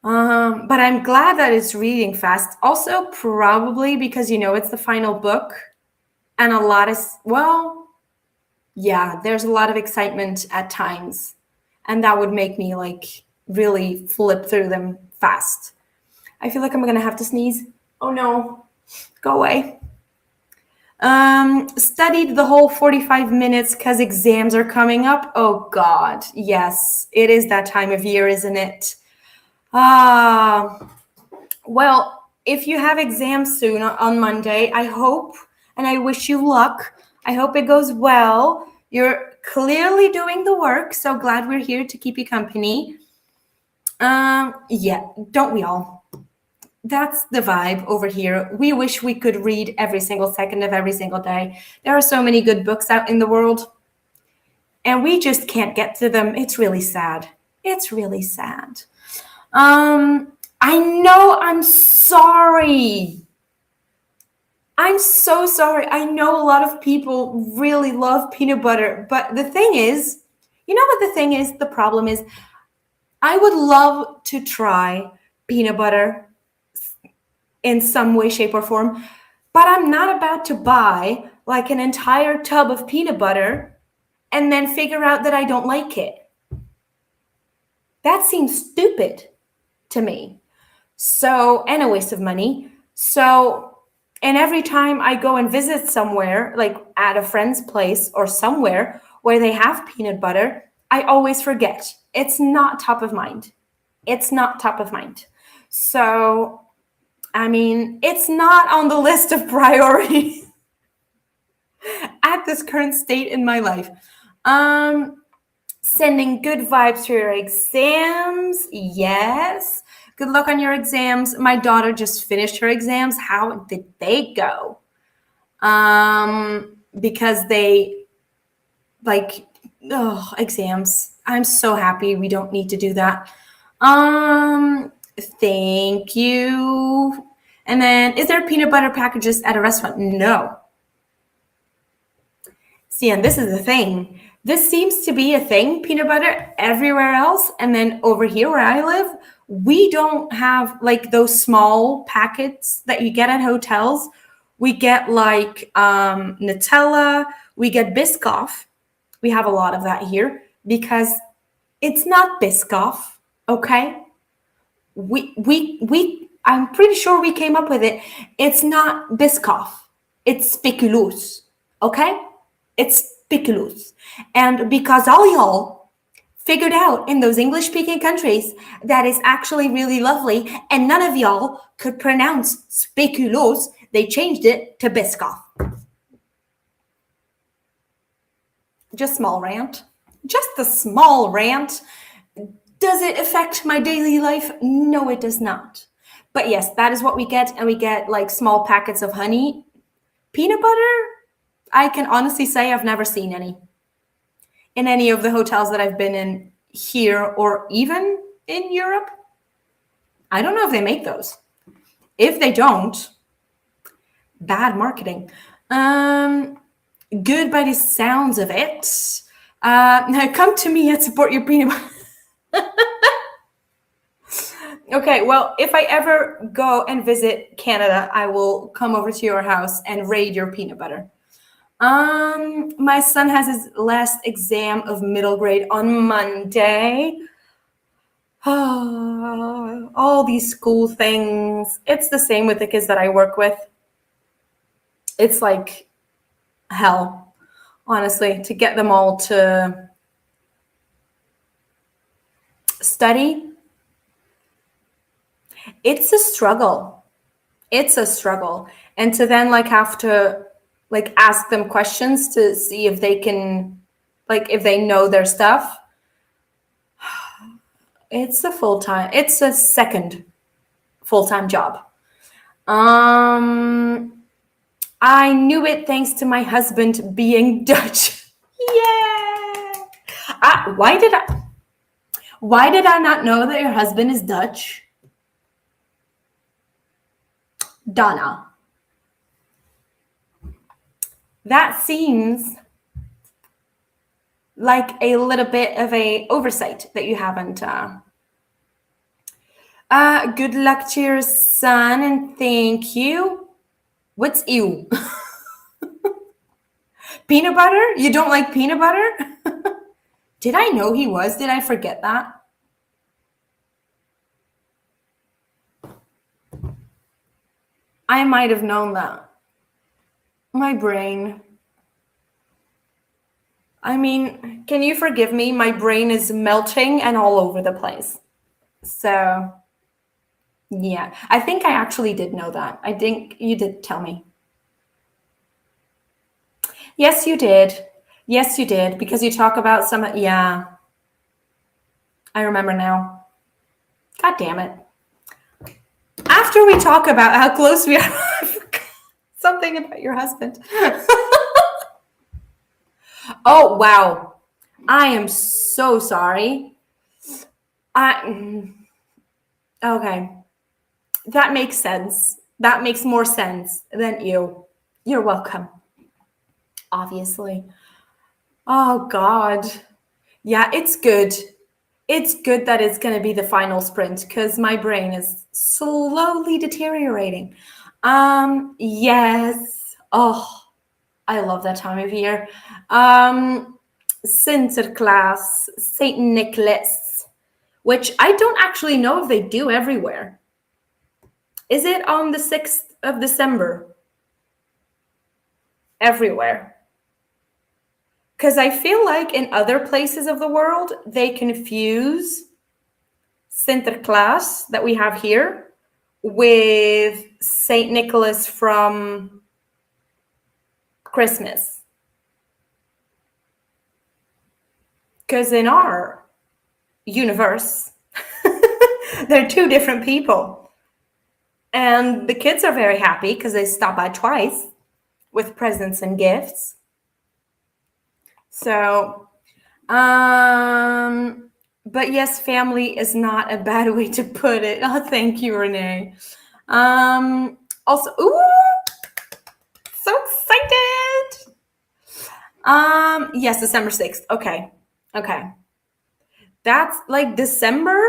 but I'm glad that it's reading fast. Also, probably because it's the final book, and a lot of well, yeah, there's a lot of excitement at times, and that would make me like really flip through them fast. I feel like I'm gonna have to sneeze. Oh no, go away. Studied the whole 45 minutes because exams are coming up. Oh God, yes, it is that time of year, isn't it? Ah, well, if you have exams soon on Monday, I hope and I wish you luck. I hope it goes well. You're clearly doing the work, so glad we're here to keep you company. Yeah, don't we all? That's the vibe over here. We wish we could read every single second of every single day. There are so many good books out in the world, and we just can't get to them. It's really sad. It's really sad. I know I'm sorry. I'm so sorry. I know a lot of people really love peanut butter, but the thing is, you know what the thing is? The problem is, I would love to try peanut butter in some way, shape, or form, but I'm not about to buy like an entire tub of peanut butter and then figure out that I don't like it. That seems stupid to me. So, and a waste of money. So, and every time I go and visit somewhere, like at a friend's place or somewhere where they have peanut butter, I always forget. It's not top of mind. It's not top of mind. So, I mean, it's not on the list of priorities at this current state in my life. Sending good vibes to your exams. Yes. Good luck on your exams. My daughter just finished her exams. How did they go? Because they like exams. I'm so happy we don't need to do that. Thank you. And then, is there peanut butter packages at a restaurant? No. See, and this is the thing. This seems to be a thing, peanut butter everywhere else. And then over here where I live, we don't have like those small packets that you get at hotels. We get like Nutella, we get Biscoff. We have a lot of that here because it's not Biscoff, okay? I'm pretty sure we came up with it. It's not Biscoff. It's speculoos, okay? It's speculoos. And because all y'all figured out in those English-speaking countries that is actually really lovely, and none of y'all could pronounce speculoos, they changed it to Biscoff. Just small rant. Just a small rant. Does it affect my daily life? No, it does not. But yes, that is what we get. And we get like small packets of honey. Peanut butter, I can honestly say I've never seen any in any of the hotels that I've been in here or even in Europe. I don't know if they make those. If they don't, bad marketing. Good by the sounds of it. Now come to me and support your peanut butter. Okay, well, if I ever go and visit Canada, I will come over to your house and raid your peanut butter. My son has his last exam of middle grade on Monday. All these school things. It's the same with the kids that I work with. It's like hell, honestly, to get them all to study. It's a struggle. It's a struggle. And to then like have to like ask them questions to see if they can, like if they know their stuff. It's a second full-time job. I knew it thanks to my husband being Dutch. Yeah. Why did I not know that your husband is Dutch? Donna. That seems like a little bit of a oversight that you haven't. Good luck to your son and thank you. What's ew? Peanut butter? You don't like peanut butter? Did I know he was? Did I forget that? I might have known that. My brain. I mean, can you forgive me? My brain is melting and all over the place. So, yeah. I think I actually did know that. I think you did tell me. Yes, you did. Yes, you did. Because you talk about some. Yeah. I remember now. God damn it. After we talk about how close we are, I forgot something about your husband. Oh, wow. I am so sorry. Okay. That makes sense. That makes more sense than you. You're welcome. Obviously. Oh, God. Yeah, it's good. It's good that it's going to be the final sprint because my brain is slowly deteriorating. Yes. Oh, I love that time of year. Sinterklaas, Saint Nicholas, which I don't actually know if they do everywhere. Is it on the 6th of December? Everywhere. Because I feel like in other places of the world, they confuse Sinterklaas that we have here with Saint Nicholas from Christmas. Because in our universe, they're two different people. And the kids are very happy because they stop by twice with presents and gifts. So, but yes, family is not a bad way to put it. Oh, thank you, Renee. Also, ooh, so excited. Yes, December 6th. Okay. That's like December.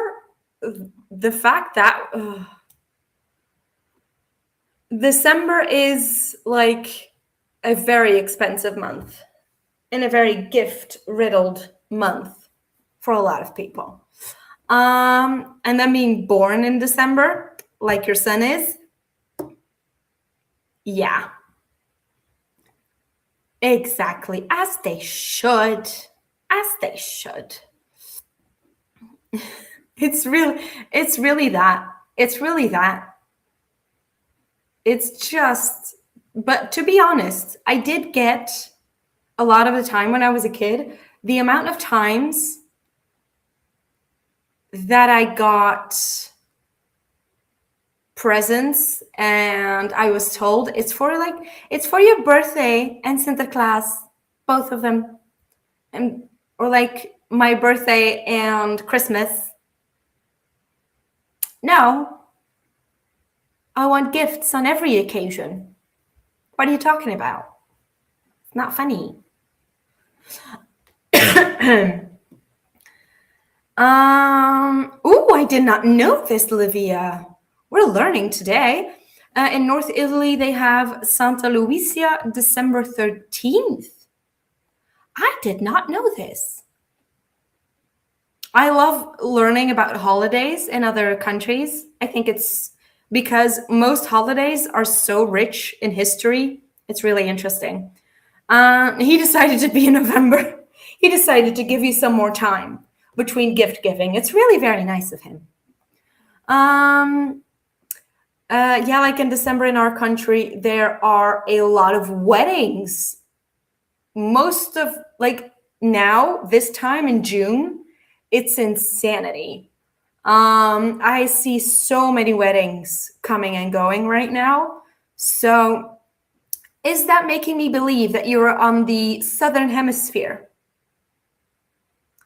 The fact that December is like a very expensive month and a very gift riddled month for a lot of people. And then being born in December, like your son is, yeah. Exactly, as they should. As they should. It's really that. It's really that. It's just, but to be honest, I did get a lot of the time when I was a kid, the amount of times that I got presents and I was told it's for your birthday and Sinterklaas, both of them. And or like my birthday and Christmas. No. I want gifts on every occasion. What are you talking about? It's not funny. I did not know this, Livia. We're learning today. In North Italy, they have Santa Lucia, December 13th. I did not know this. I love learning about holidays in other countries. I think it's because most holidays are so rich in history. It's really interesting. He decided to be in November. He decided to give you some more time between gift giving. It's really very nice of him. Um, yeah, like in December in our country, there are a lot of weddings. Most of, like, now, this time in June, it's insanity. I see so many weddings coming and going right now. So, is that making me believe that you're on the southern hemisphere?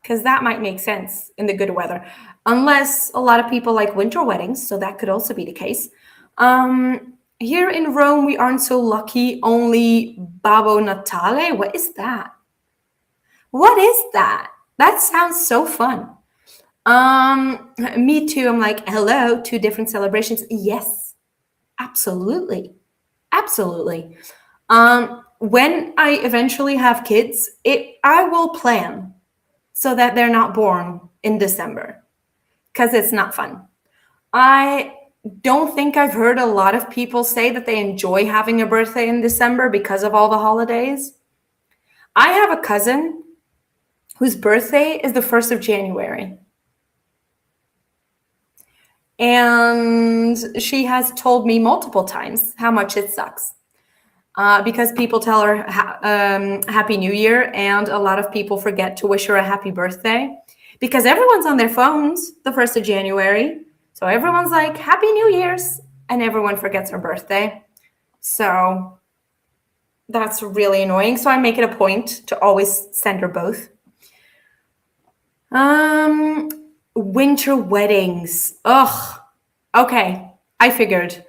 Because that might make sense in the good weather, unless a lot of people like winter weddings, so that could also be the case. Here in Rome, we aren't so lucky. Only Babbo Natale. What is that? What is that? That sounds so fun. Me too. I'm like, hello, two different celebrations. Yes, absolutely, absolutely. When I eventually have kids, I will plan so that they're not born in December because it's not fun. I don't think I've heard a lot of people say that they enjoy having a birthday in December because of all the holidays. I have a cousin whose birthday is the 1st of January. And she has told me multiple times how much it sucks. Because people tell her Happy New Year, and a lot of people forget to wish her a happy birthday because everyone's on their phones the 1st of January. So everyone's like, Happy New Year's, and everyone forgets her birthday. So that's really annoying. So I make it a point to always send her both. Winter weddings. Ugh. Okay, I figured.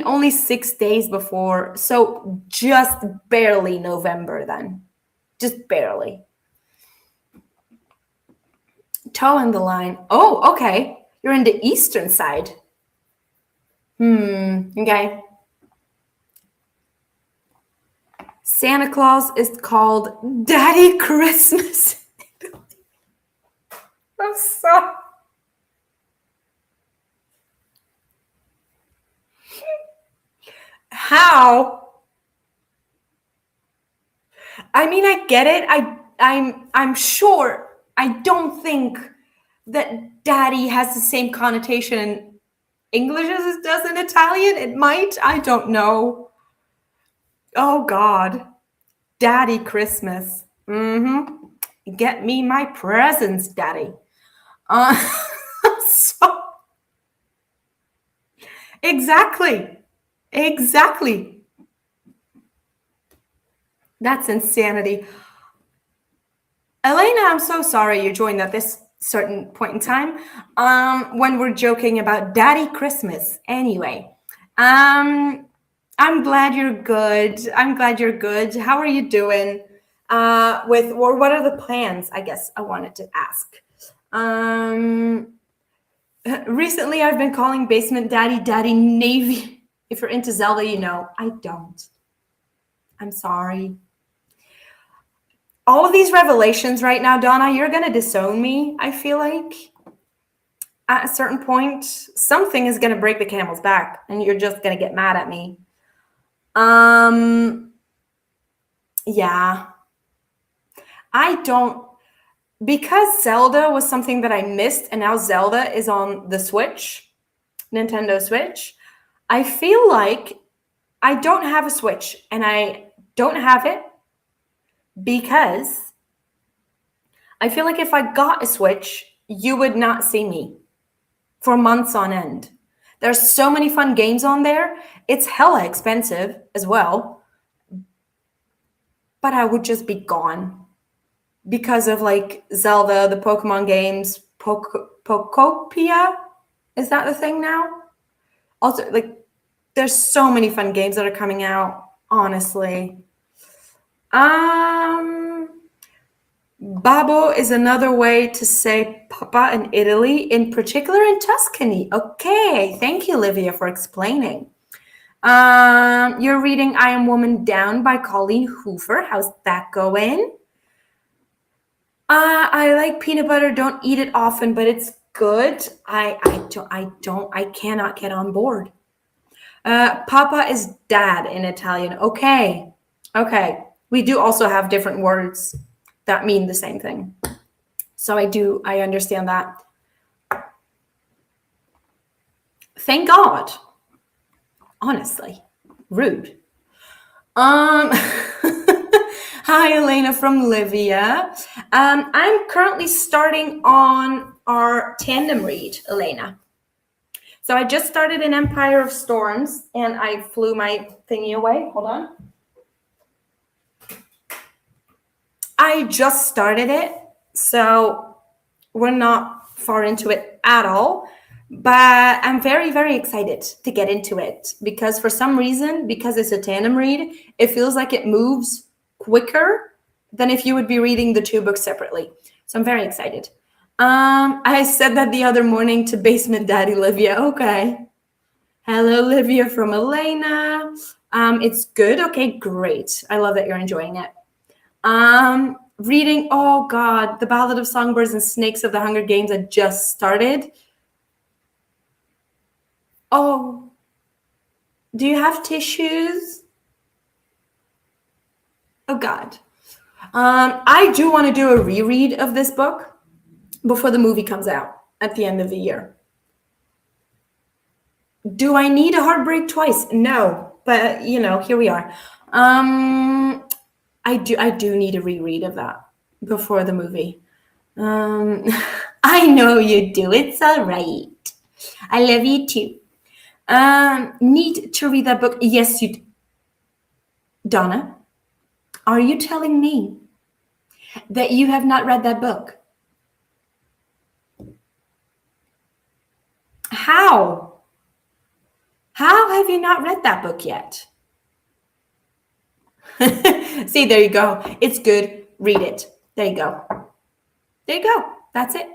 Only 6 days before, so just barely November then. Just barely. Toe in the line. Oh, okay. You're in the eastern side. Okay. Santa Claus is called Daddy Christmas. I'm so... How? I mean, I get it. I'm sure. I don't think that daddy has the same connotation in English as it does in Italian. It might. I don't know. Oh God. Daddy Christmas. Get me my presents, daddy. So exactly. Exactly. That's insanity. Elena, I'm so sorry you joined at this certain point in time when we're joking about Daddy Christmas. Anyway, I'm glad you're good. I'm glad you're good. How are you doing? Or what are the plans? I guess I wanted to ask. Recently, I've been calling Basement Daddy Navy. If you're into Zelda, you know I don't. I'm sorry. All of these revelations right now, Donna, you're going to disown me, I feel like. At a certain point, something is going to break the camel's back, and you're just going to get mad at me. Yeah. I don't... Because Zelda was something that I missed, and now Zelda is on the Switch, Nintendo Switch, I feel like I don't have a Switch, and I don't have it because I feel like if I got a Switch, you would not see me for months on end. There's so many fun games on there. It's hella expensive as well. But I would just be gone because of like Zelda, the Pokemon games, Pokopia. Is that the thing now? Also, like, there's so many fun games that are coming out, honestly. Babbo is another way to say papa in Italy, in particular in Tuscany. Okay, thank you, Livia, for explaining. You're reading I Am Woman Down by Colleen Hoover. How's that going? I like peanut butter. Don't eat it often, but it's good. I cannot get on board. Papa is dad in Italian. Okay. We do also have different words that mean the same thing. So I understand that. Thank God. Honestly. Rude. Hi, Elena from Livia. I'm currently starting on our tandem read, Elena. So I just started an Empire of Storms, and I flew my thingy away. Hold on. I just started it, so we're not far into it at all. But I'm very, very excited to get into it because for some reason, because it's a tandem read, it feels like it moves quicker than if you would be reading the two books separately. So I'm very excited. I said that the other morning to Basement Daddy Livia. Okay. Hello, Livia from Elena. It's good. Okay, great. I love that you're enjoying it. Reading, oh God, The Ballad of Songbirds and Snakes of the Hunger Games. I just started. Oh, do you have tissues? Oh God. I do want to do a reread of this book before the movie comes out at the end of the year. Do I need a heartbreak twice? No, but here we are. I do need a reread of that before the movie. I know you do. It's all right. I love you too. Need to read that book. Yes, you do. Donna, are you telling me that you have not read that book? How? How have you not read that book yet? See, there you go. It's good. Read it. There you go. There you go. That's it.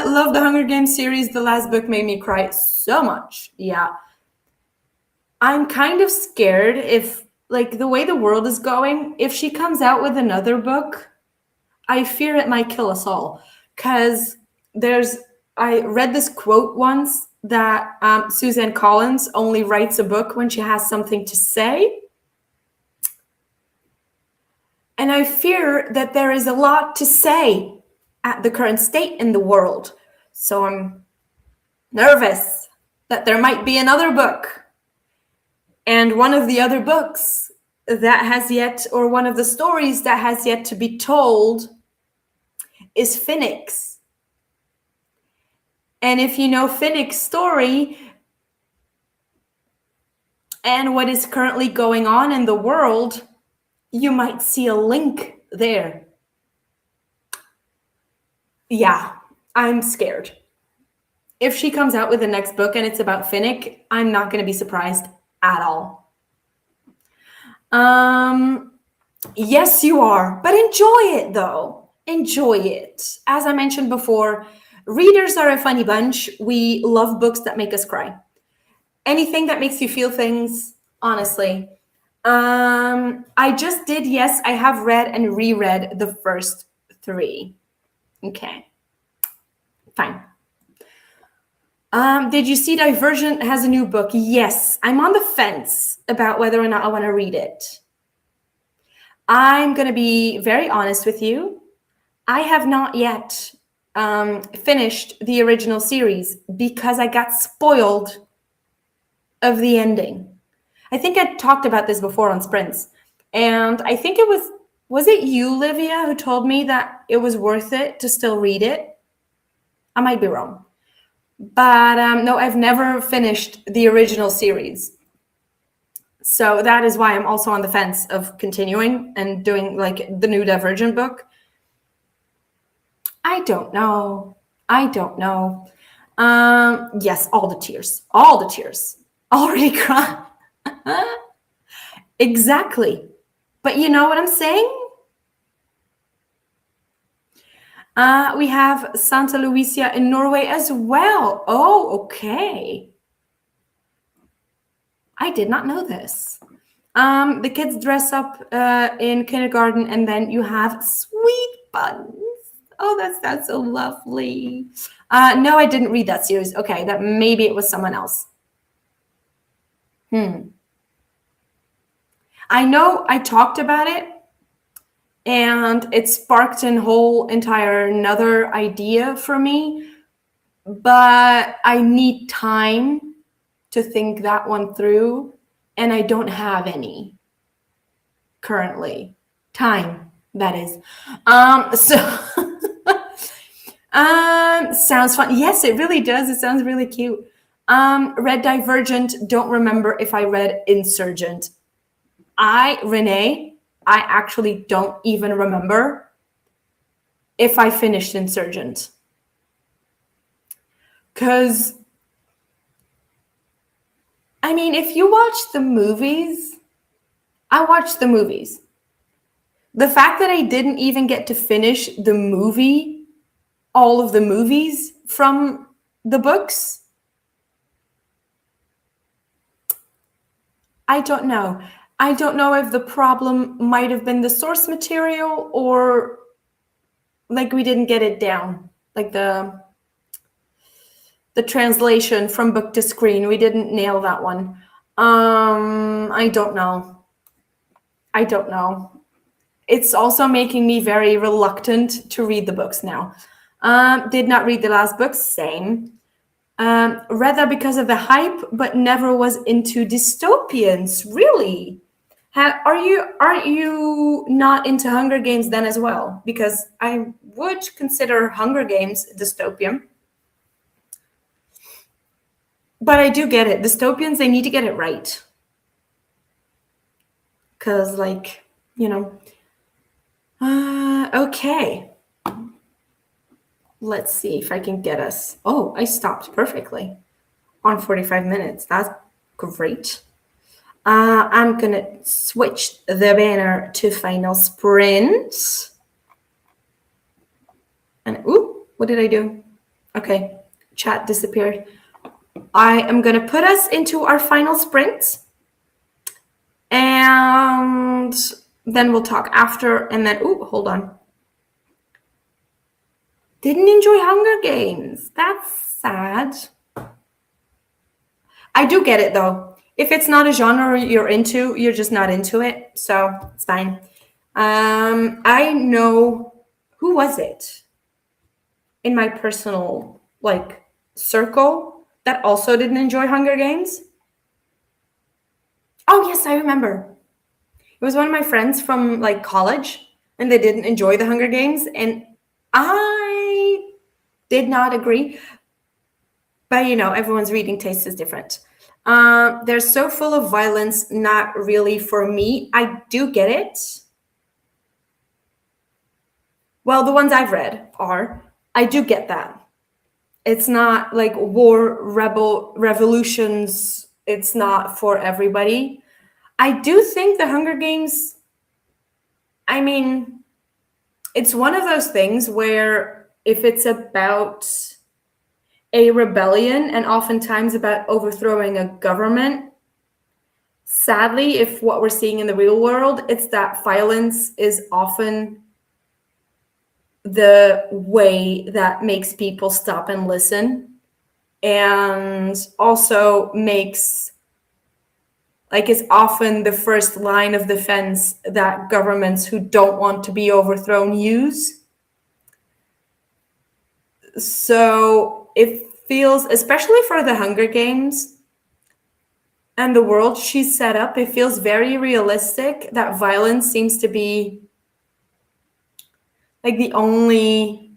Love the Hunger Games series. The last book made me cry so much. Yeah. I'm kind of scared if, like, the way the world is going, if she comes out with another book, I fear it might kill us all. Because I read this quote once that Suzanne Collins only writes a book when she has something to say. And I fear that there is a lot to say at the current state in the world. So I'm nervous that there might be another book. And one of the other books that has yet, or one of the stories that has yet to be told is Finnick's. And if you know Finnick's story and what is currently going on in the world, you might see a link there. Yeah, I'm scared. If she comes out with the next book and it's about Finnick, I'm not going to be surprised at all. Yes, you are, but enjoy it though. Enjoy it. As I mentioned before, readers are a funny bunch. We love books that make us cry. Anything that makes you feel things, honestly. I just did, yes, I have read and reread the first 3. Okay, fine. Did you see Divergent has a new book? Yes, I'm on the fence about whether or not I want to read it. I'm going to be very honest with you. I have not yet finished the original series because I got spoiled of the ending. I think I talked about this before on Sprints. And I think it was it you, Livia, who told me that it was worth it to still read it? I might be wrong. But no, I've never finished the original series. So that is why I'm also on the fence of continuing and doing like the new Divergent book. I don't know. Yes, all the tears. Already cried. Exactly. But you know what I'm saying? We have Santa Lucia in Norway as well. Oh, okay. I did not know this. The kids dress up in kindergarten, and then you have sweet buns. Oh, that's so lovely. No, I didn't read that series. Okay, that maybe it was someone else. I know I talked about it, and it sparked a whole entire another idea for me, but I need time to think that one through, and I don't have any currently. Time, that is. So sounds fun. Yes, it really does. It sounds really cute. Read Divergent. Don't remember if I read Insurgent. Renee, I actually don't even remember if I finished Insurgent. Because, I mean, if you watch the movies, I watched the movies. The fact that I didn't even get to finish the movie, all of the movies from the books, I don't know. I don't know if the problem might have been the source material or like we didn't get it down. Like the translation from book to screen, we didn't nail that one. I don't know. It's also making me very reluctant to read the books now. Did not read the last book, same. Read that because of the hype, but never was into dystopians. Really? Aren't you not into Hunger Games then as well? Because I would consider Hunger Games dystopian. But I do get it. Dystopians, they need to get it right. Because, like, you know. Okay. Let's see if I can get us. Oh, I stopped perfectly on 45 minutes. That's great. I'm going to switch the banner to Final Sprint. And, ooh, what did I do? Okay, chat disappeared. I am going to put us into our final sprint. And then we'll talk after. And then, ooh, hold on. Didn't enjoy Hunger Games. That's sad. I do get it, though. If it's not a genre you're into, you're just not into it. So it's fine. I know, who was it in my personal, like, circle that also didn't enjoy Hunger Games? Oh, yes, I remember. It was one of my friends from, like, college, and they didn't enjoy the Hunger Games, and I did not agree. But, you know, everyone's reading taste is different. They're so full of violence, not really for me. I do get it. Well, the ones I've read are. I do get that. It's not like revolutions. It's not for everybody. I do think the Hunger Games, I mean, it's one of those things where if it's about a rebellion and oftentimes about overthrowing a government, sadly, if what we're seeing in the real world, it's that violence is often the way that makes people stop and listen, and also makes, like, it's often the first line of defense that governments who don't want to be overthrown use. So it feels, especially for the Hunger Games and the world she's set up, it feels very realistic that violence seems to be like the only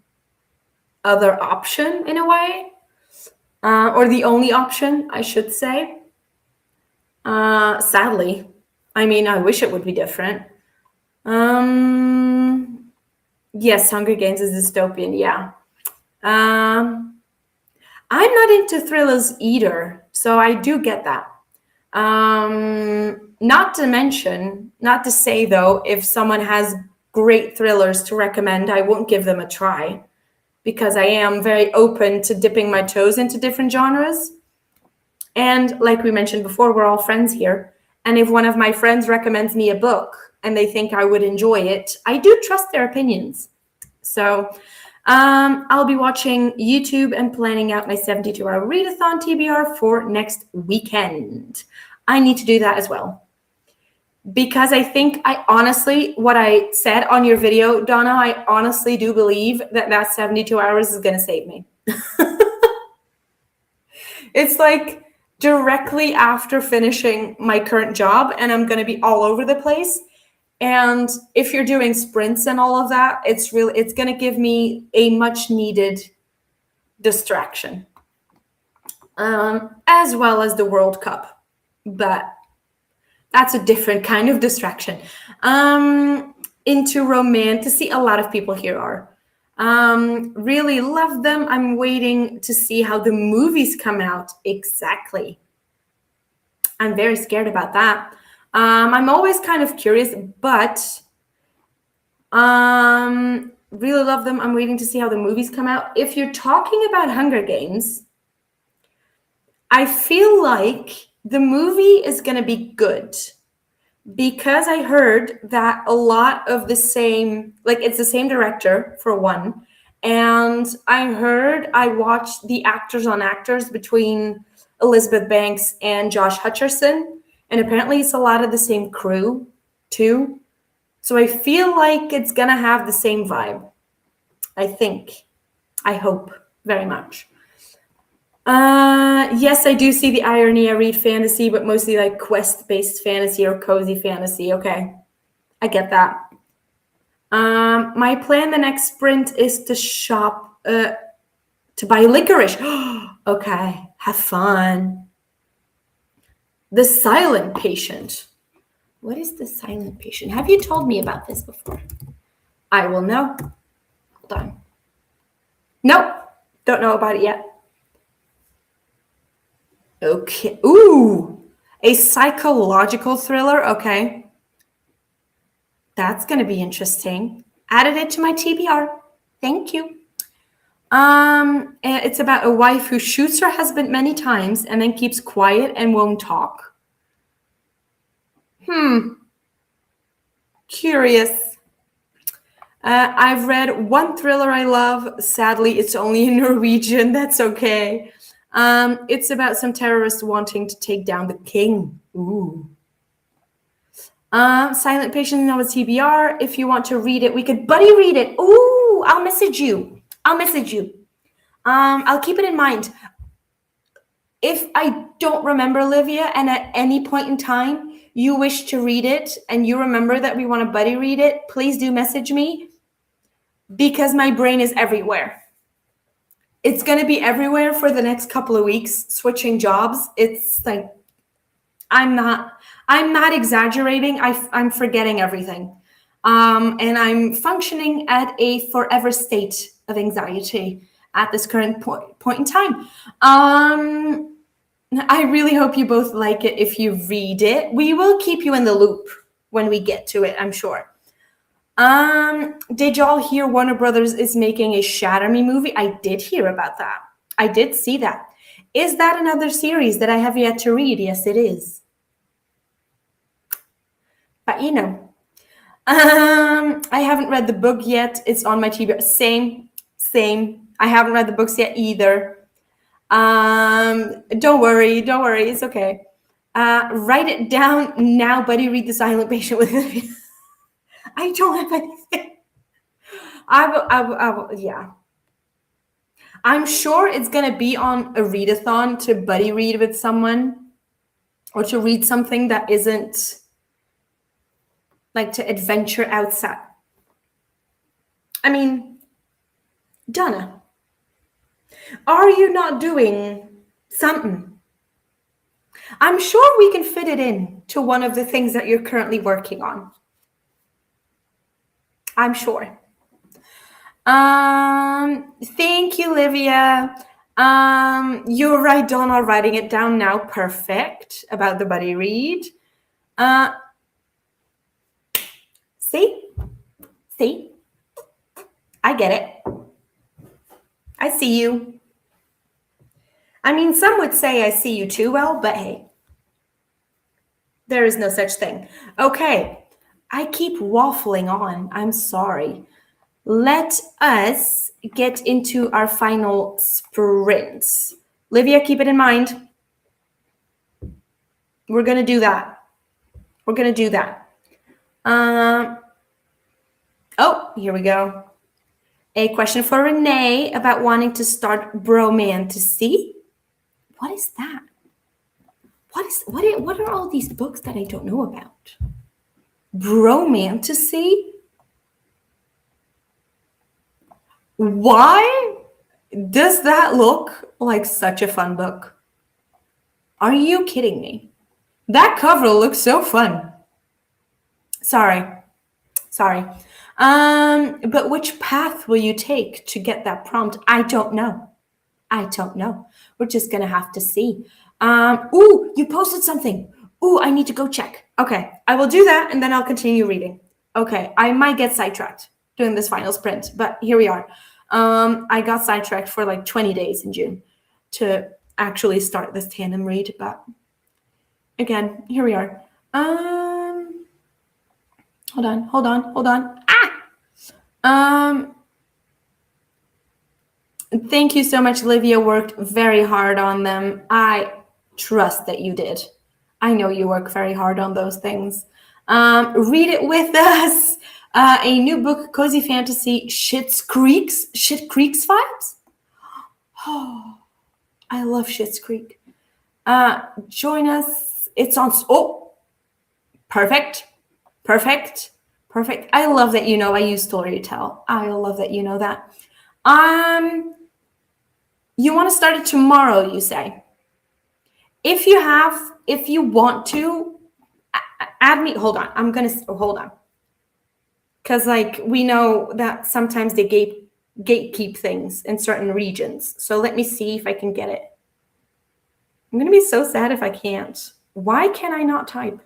other option in a way, or the only option, I should say. Sadly, I mean, I wish it would be different. Yes, Hunger Games is dystopian, yeah. I'm not into thrillers either, so I do get that. Not to say though, if someone has great thrillers to recommend, I won't give them a try, because I am very open to dipping my toes into different genres. And like we mentioned before, we're all friends here. And if one of my friends recommends me a book and they think I would enjoy it, I do trust their opinions. So I'll be watching YouTube and planning out my 72-hour readathon TBR for next weekend. I need to do that as well. Because I think what I said on your video, Donna, I honestly do believe that 72 hours is going to save me. It's like directly after finishing my current job, and I'm going to be all over the place. And if you're doing sprints and all of that, it's going to give me a much needed distraction, as well as the World Cup. But that's a different kind of distraction. Into romantasy, a lot of people here are. Really love them. I'm waiting to see how the movies come out exactly. I'm very scared about that. I'm always kind of curious, but really love them. I'm waiting to see how the movies come out. If you're talking about Hunger Games, I feel like the movie is going to be good, because I heard that a lot of the same, like it's the same director for one. And I watched the actors on actors between Elizabeth Banks and Josh Hutcherson. And apparently it's a lot of the same crew too. So I feel like it's going to have the same vibe. I hope very much. Yes, I do see the irony. I read fantasy, but mostly like quest-based fantasy or cozy fantasy. Okay, I get that. My plan the next sprint is to shop, to buy licorice. Okay, have fun. The Silent Patient. What is the Silent Patient? Have you told me about this before? I will know. Hold on. Nope, don't know about it yet. Okay. Ooh, a psychological thriller. Okay. That's going to be interesting. Added it to my TBR. Thank you. It's about a wife who shoots her husband many times and then keeps quiet and won't talk. Curious. I've read one thriller I love. Sadly, it's only in Norwegian. That's okay. It's about some terrorists wanting to take down the king. Ooh. Silent Patient, now a TBR. If you want to read it, we could buddy read it. Ooh, I'll message you. I'll keep it in mind. If I don't remember, Olivia, and at any point in time you wish to read it and you remember that we want to buddy read it, please do message me, because my brain is everywhere. It's going to be everywhere for the next couple of weeks, switching jobs. It's like, I'm not exaggerating. I'm forgetting everything. And I'm functioning at a forever state of anxiety at this current point in time. I really hope you both like it if you read it. We will keep you in the loop when we get to it, I'm sure. Did y'all hear Warner Brothers is making a Shatter Me movie? I did hear about that. I did see that. Is that another series that I have yet to read? Yes, it is. But you know, I haven't read the book yet. It's on my TBR. Same. I haven't read the books yet either. Don't worry. It's okay. Write it down now, buddy. Read The Silent Patient with me. I don't have anything. I will, yeah. I'm sure it's going to be on a readathon to buddy read with someone, or to read something that isn't like to adventure outside. I mean, Donna, are you not doing something? I'm sure we can fit it in to one of the things that you're currently working on. I'm sure. Thank you, Livia. You're right, Donna, writing it down now. Perfect. About the buddy read. Uh, see? See? I get it. I see you. I mean, some would say I see you too well, but hey, there is no such thing. Okay, I keep waffling on. I'm sorry. Let us get into our final sprints. Livia, keep it in mind. We're going to do that. We're going to do that. Oh, here we go. A question for Renee about wanting to start bromantasy. What is that? What are all these books that I don't know about? Bromantasy? Why does that look like such a fun book? Are you kidding me? That cover looks so fun. Sorry. But which path will you take to get that prompt? I don't know. We're just gonna have to see. Ooh, you posted something. Ooh, I need to go check. Okay, I will do that and then I'll continue reading. Okay, I might get sidetracked doing this final sprint, but here we are. I got sidetracked for like 20 days in June to actually start this tandem read, but again, here we are. Hold on. Thank you so much. Livia worked very hard on them. I trust that you did. I know you work very hard on those things. Read it with us. A new book, Cozy Fantasy, Schitt's Creek's vibes. Oh, I love Schitt's Creek. Join us. It's on. Oh, perfect. I love that you know I use Storytel. I love that you know that. You want to start it tomorrow, you say? If you want to, add me. Hold on. Hold on. Because like we know that sometimes they gatekeep things in certain regions. So let me see if I can get it. I'm going to be so sad if I can't. Why can I not type?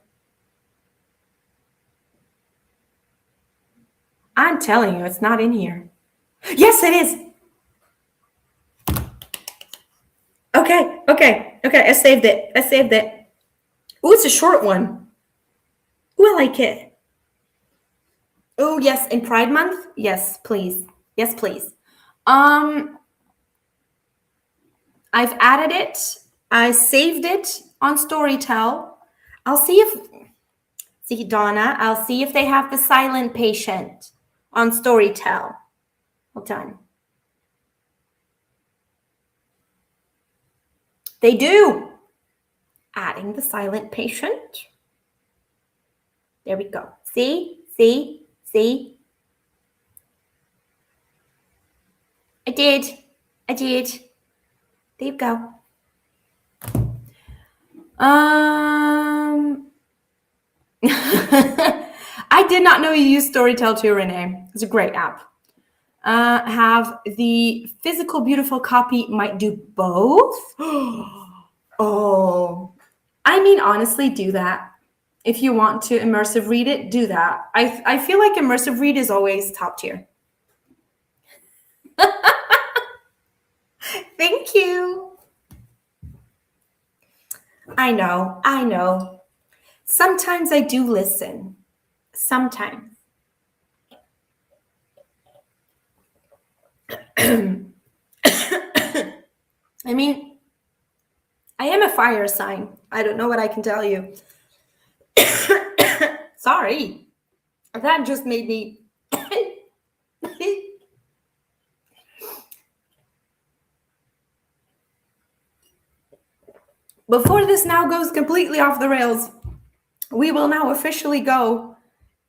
I'm telling you, it's not in here. Yes, it is. Okay. I saved it. Ooh, it's a short one. Ooh, I like it. Oh, yes, in Pride Month? Yes, please. I've added it. I saved it on Storytel. I'll see Donna, I'll see if they have the silent patient on Storytel. Hold on. They do. Adding the silent patient. There we go. See? I did. There you go. I did not know you used Storytel too, Renee. It's a great app. Have the physical beautiful copy might do both. Oh, I mean, honestly, do that. If you want to immersive read it, do that. I feel like immersive read is always top tier. Thank you. I know. Sometimes I do listen. Sometimes. I mean, I am a fire sign. I don't know what I can tell you. Sorry. That just made me. Before this now goes completely off the rails, we will now officially go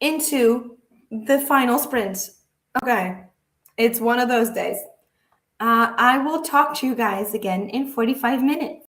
into the final sprint. Okay. It's one of those days. I will talk to you guys again in 45 minutes.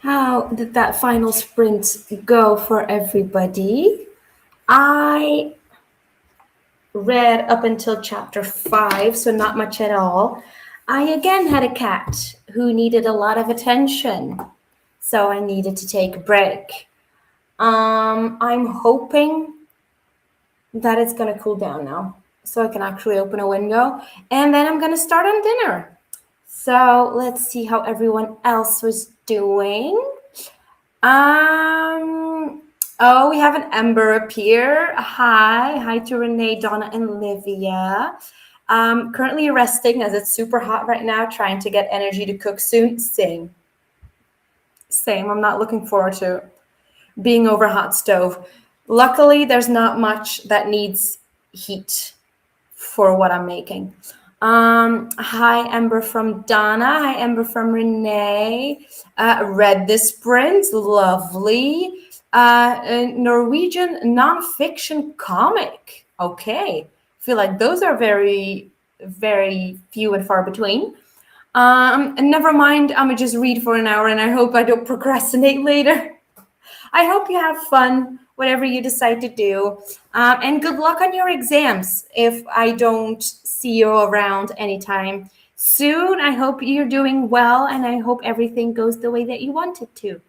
How did that final sprint go for everybody? I read up until chapter 5, so not much at all. I again had a cat who needed a lot of attention, so I needed to take a break. I'm hoping that it's gonna cool down now, so I can actually open a window, and then I'm gonna start on dinner. So let's see how everyone else was doing. Oh, we have an Ember appear. Hi to Renee, Donna, and Livia. Currently resting as it's super hot right now, trying to get energy to cook soon. Same. I'm not looking forward to being over a hot stove. Luckily, there's not much that needs heat for what I'm making. Hi, Ember from Donna. Hi, Ember from Renee. Read this print. Lovely. A Norwegian nonfiction comic. Okay. Feel like those are very, very few and far between. And never mind, I'm gonna just read for an hour and I hope I don't procrastinate later. I hope you have fun, whatever you decide to do. And good luck on your exams if I don't see you around anytime soon. I hope you're doing well and I hope everything goes the way that you want it to.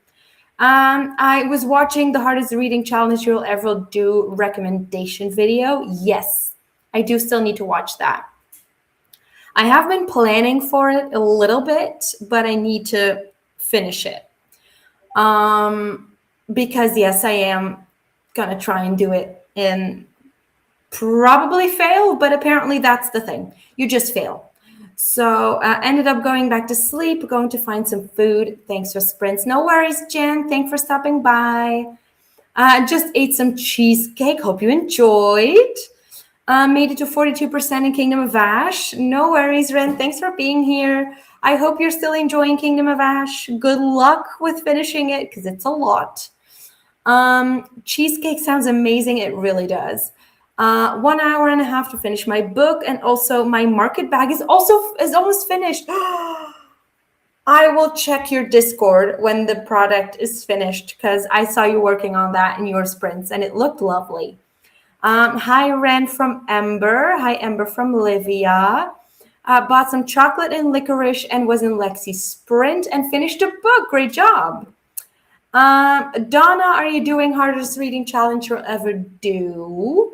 I was watching the hardest reading challenge you'll ever do recommendation video. Yes, I do still need to watch that. I have been planning for it a little bit, but I need to finish it. Because yes, I am gonna try and do it and probably fail, but apparently that's the thing. You just fail. So ended up going back to sleep, going to find some food. Thanks for sprints. No worries, Jen. Thanks for stopping by. Just ate some cheesecake. Hope you enjoyed. Made it to 42% in Kingdom of Ash. No worries, Ren. Thanks for being here. I hope you're still enjoying Kingdom of Ash. Good luck with finishing it because it's a lot. Cheesecake sounds amazing. It really does. 1 hour and a half to finish my book, and also my market bag is almost finished. I will check your Discord when the product is finished because I saw you working on that in your sprints and it looked lovely. Hi, Ren from Ember. Hi, Ember from Livia. Bought some chocolate and licorice and was in Lexi's sprint and finished a book. Great job. Donna, are you doing hardest reading challenge you'll ever do?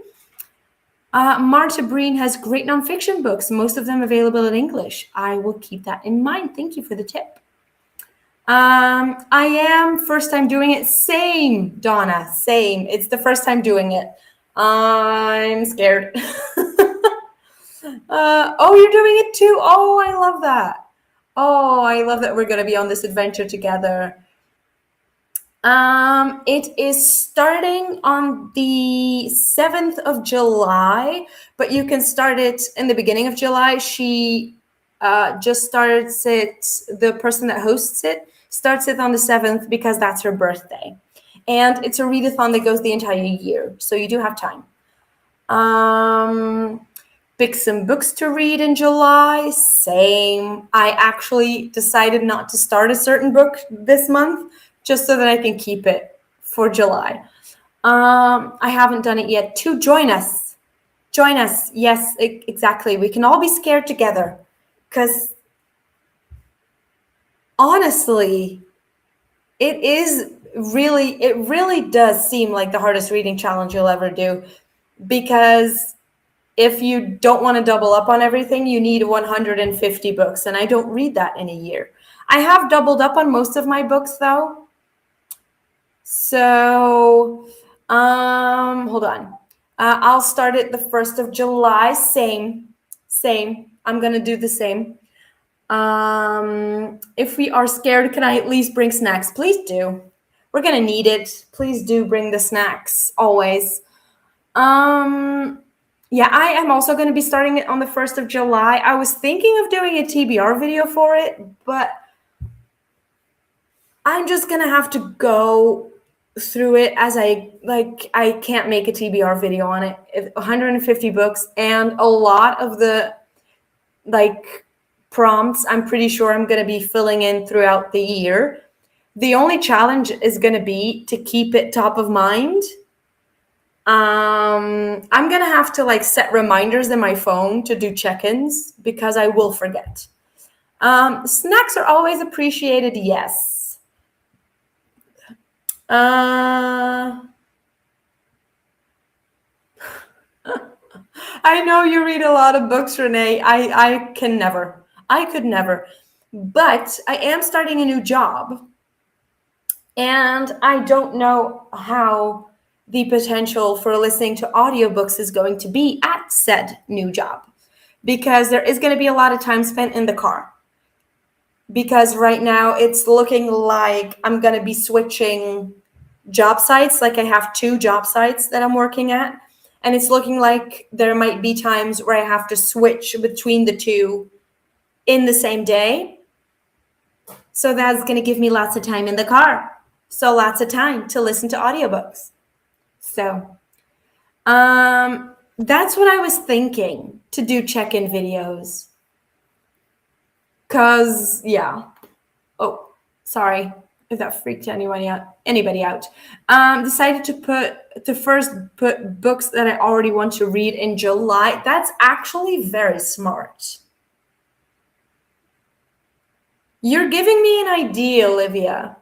Marta Breen has great nonfiction books, most of them available in English. I will keep that in mind. Thank you for the tip. I am first time doing it. Same, Donna, same. It's the first time doing it. I'm scared. Oh, you're doing it too. Oh, I love that. Oh, I love that we're going to be on this adventure together. It is starting on the 7th of July, but you can start it in the beginning of July. She just starts it, the person that hosts it starts it on the 7th because that's her birthday. And it's a readathon that goes the entire year, so you do have time. Pick some books to read in July. Same. I actually decided not to start a certain book this month just so that I can keep it for July. I haven't done it yet. To join us. Join us. Yes, exactly. We can all be scared together because honestly, it really does seem like the hardest reading challenge you'll ever do, because if you don't want to double up on everything, you need 150 books, and I don't read that in a year. I have doubled up on most of my books though. So, hold on. I'll start it the 1st of July. Same. I'm gonna do the same. If we are scared, can I at least bring snacks? Please do. We're gonna need it. Please do bring the snacks always. Yeah, I am also going to be starting it on the 1st of July. I was thinking of doing a TBR video for it, but I'm just going to have to go through it as I can't make a TBR video on it. 150 books and a lot of the prompts I'm pretty sure I'm going to be filling in throughout the year. The only challenge is going to be to keep it top of mind. I'm going to have to like set reminders in my phone to do check-ins because I will forget. Snacks are always appreciated, yes. I know you read a lot of books, Renee. I can never. I could never. But I am starting a new job. And I don't know how the potential for listening to audiobooks is going to be at said new job. Because there is going to be a lot of time spent in the car. Because right now it's looking like I'm going to be switching job sites. Like I have 2 job sites that I'm working at. And it's looking like there might be times where I have to switch between the 2 in the same day. So that's going to give me lots of time in the car. So lots of time to listen to audiobooks. So that's what I was thinking, to do check-in videos. Cause yeah. Oh, sorry if that freaked anybody out. Decided to first put books that I already want to read in July. That's actually very smart. You're giving me an idea, Olivia.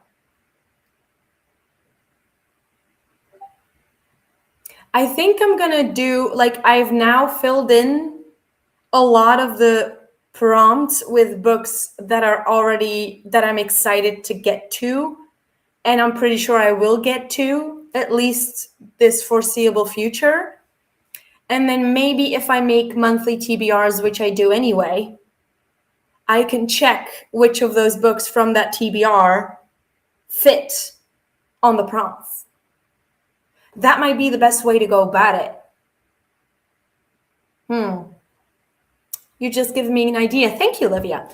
I think I'm gonna do, like, I've now filled in a lot of the prompts with books that I'm excited to get to, and I'm pretty sure I will get to, at least this foreseeable future. And then maybe if I make monthly TBRs, which I do anyway, I can check which of those books from that TBR fit on the prompts. That might be the best way to go about it. You just give me an idea. Thank you, Olivia.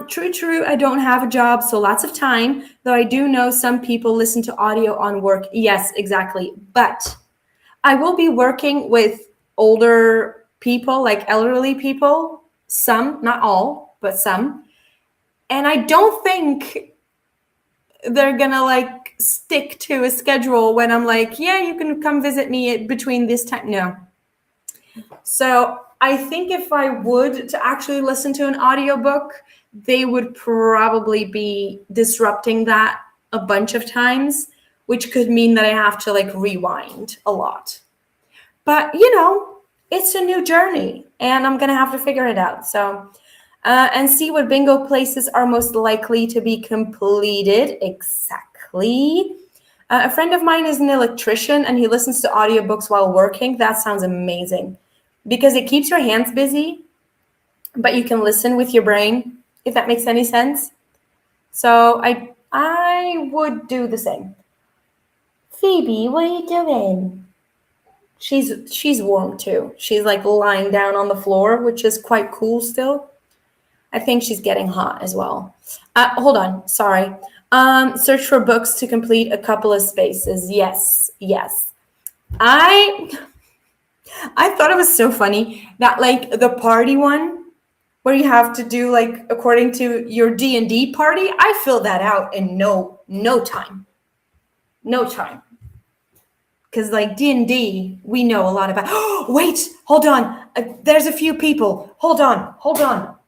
True. I don't have a job, so lots of time. Though I do know some people listen to audio on work. Yes, exactly. But I will be working with older people, like elderly people. Some, not all, but some. And I don't think they're gonna like stick to a schedule when I'm like, yeah, you can come visit me between this time. No. So I think if I would to actually listen to an audiobook, they would probably be disrupting that a bunch of times, which could mean that I have to like rewind a lot. But it's a new journey and I'm gonna have to figure it out. So and see what bingo places are most likely to be completed. Exactly. A friend of mine is an electrician and he listens to audiobooks while working. That sounds amazing because it keeps your hands busy, but you can listen with your brain, if that makes any sense. So I would do the same. Phoebe, what are you doing? She's warm too. She's like lying down on the floor, which is quite cool still. I think she's getting hot as well. Hold on, sorry. Search for books to complete a couple of spaces. Yes. I thought it was so funny that like the party one, where you have to do like according to your D&D party, I filled that out in no time. No time. Because like D&D, we know a lot about. Oh, wait, hold on. There's a few people. Hold on.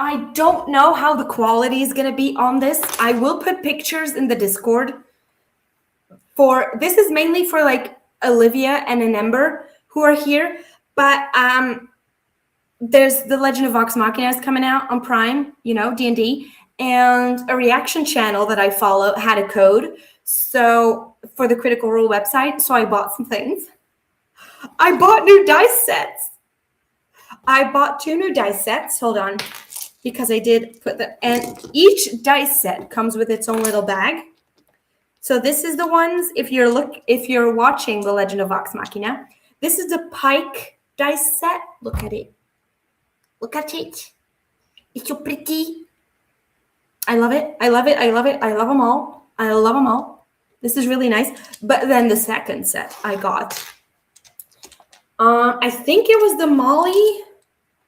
I don't know how the quality is going to be on this. I will put pictures in the Discord. This is mainly for like Olivia and an Ember who are here, but there's the Legend of Vox Machina is coming out on Prime, D&D, and a reaction channel that I follow had a code. So for the Critical Role website, so I bought some things. I bought new dice sets. I bought 2 new dice sets. Hold on. Because I did put and each dice set comes with its own little bag. So this is the ones, if you're watching The Legend of Vox Machina, this is the Pike dice set. Look at it. It's so pretty. I love it. I love them all. This is really nice. But then the second set I got I think it was the Molly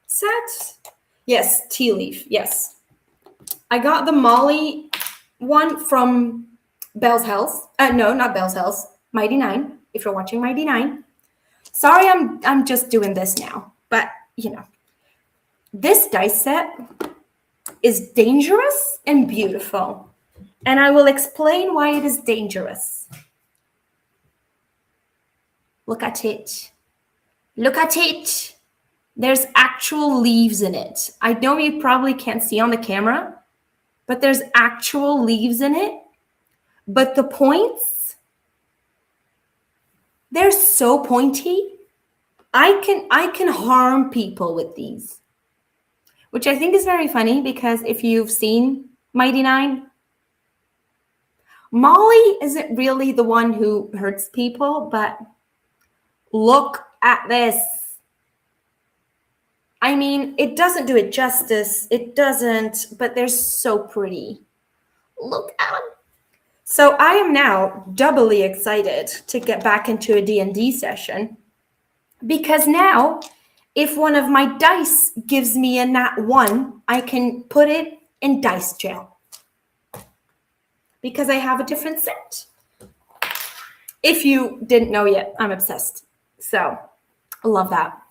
set. Yes, tea leaf. Yes, I got the Molly one from Bell's House. No, not Bell's House. Mighty Nine. If you're watching Mighty Nine, sorry, I'm just doing this now. But this dice set is dangerous and beautiful, and I will explain why it is dangerous. Look at it. Look at it. There's actual leaves in it. I know you probably can't see on the camera, but there's actual leaves in it. But the points, they're so pointy. I can harm people with these, which I think is very funny because if you've seen Mighty Nine, Molly isn't really the one who hurts people, but look at this. I mean, it doesn't do it justice. It doesn't, but they're so pretty. Look at them. So I am now doubly excited to get back into a D&D session because now if one of my dice gives me a nat 1, I can put it in dice jail because I have a different set. If you didn't know yet, I'm obsessed. So I love that.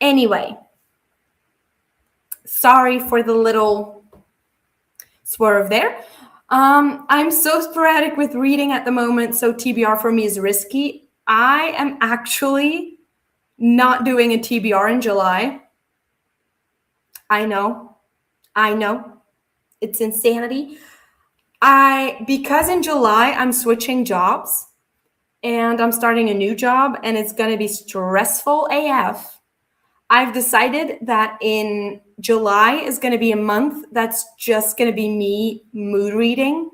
Anyway, sorry for the little swerve there. I'm so sporadic with reading at the moment, so TBR for me is risky. I am actually not doing a TBR in July. I know. It's insanity. Because in July I'm switching jobs and I'm starting a new job and it's going to be stressful AF. I've decided that in July is going to be a month that's just going to be me mood reading.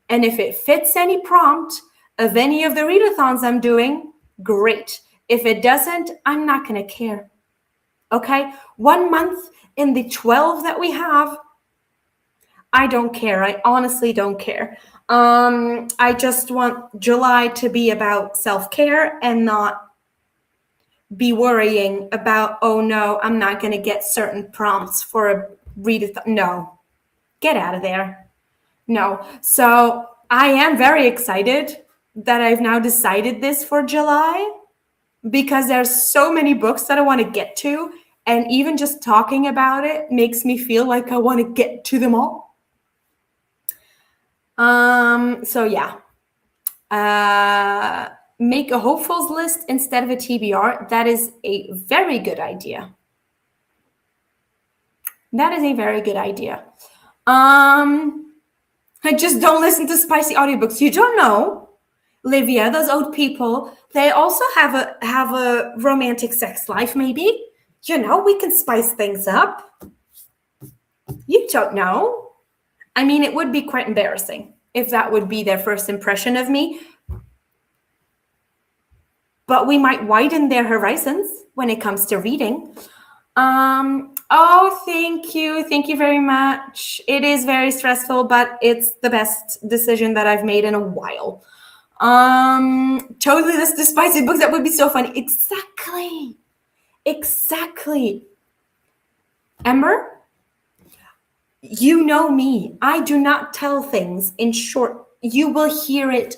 And if it fits any prompt of any of the readathons I'm doing, great. If it doesn't, I'm not going to care. Okay? 1 month in the 12 that we have, I don't care. I honestly don't care. I just want July to be about self-care and not be worrying about, oh no, I'm not going to get certain prompts for a readathon. No, get out of there. No. So I am very excited that I've now decided this for July because there's so many books that I want to get to. And even just talking about it makes me feel like I want to get to them all. So yeah. Make a hopefuls list instead of a TBR. That is a very good idea. That is a very good idea. I just don't listen to spicy audiobooks. You don't know, Livia, those old people, they also have a romantic sex life, maybe. You know, we can spice things up. You don't know. I mean, it would be quite embarrassing if that would be their first impression of me. But we might widen their horizons when it comes to reading. Oh, thank you. Thank you very much. It is very stressful, but it's the best decision that I've made in a while. Totally, the spicy books, that would be so funny. Exactly. Ember, you know me. I do not tell things in short. You will hear it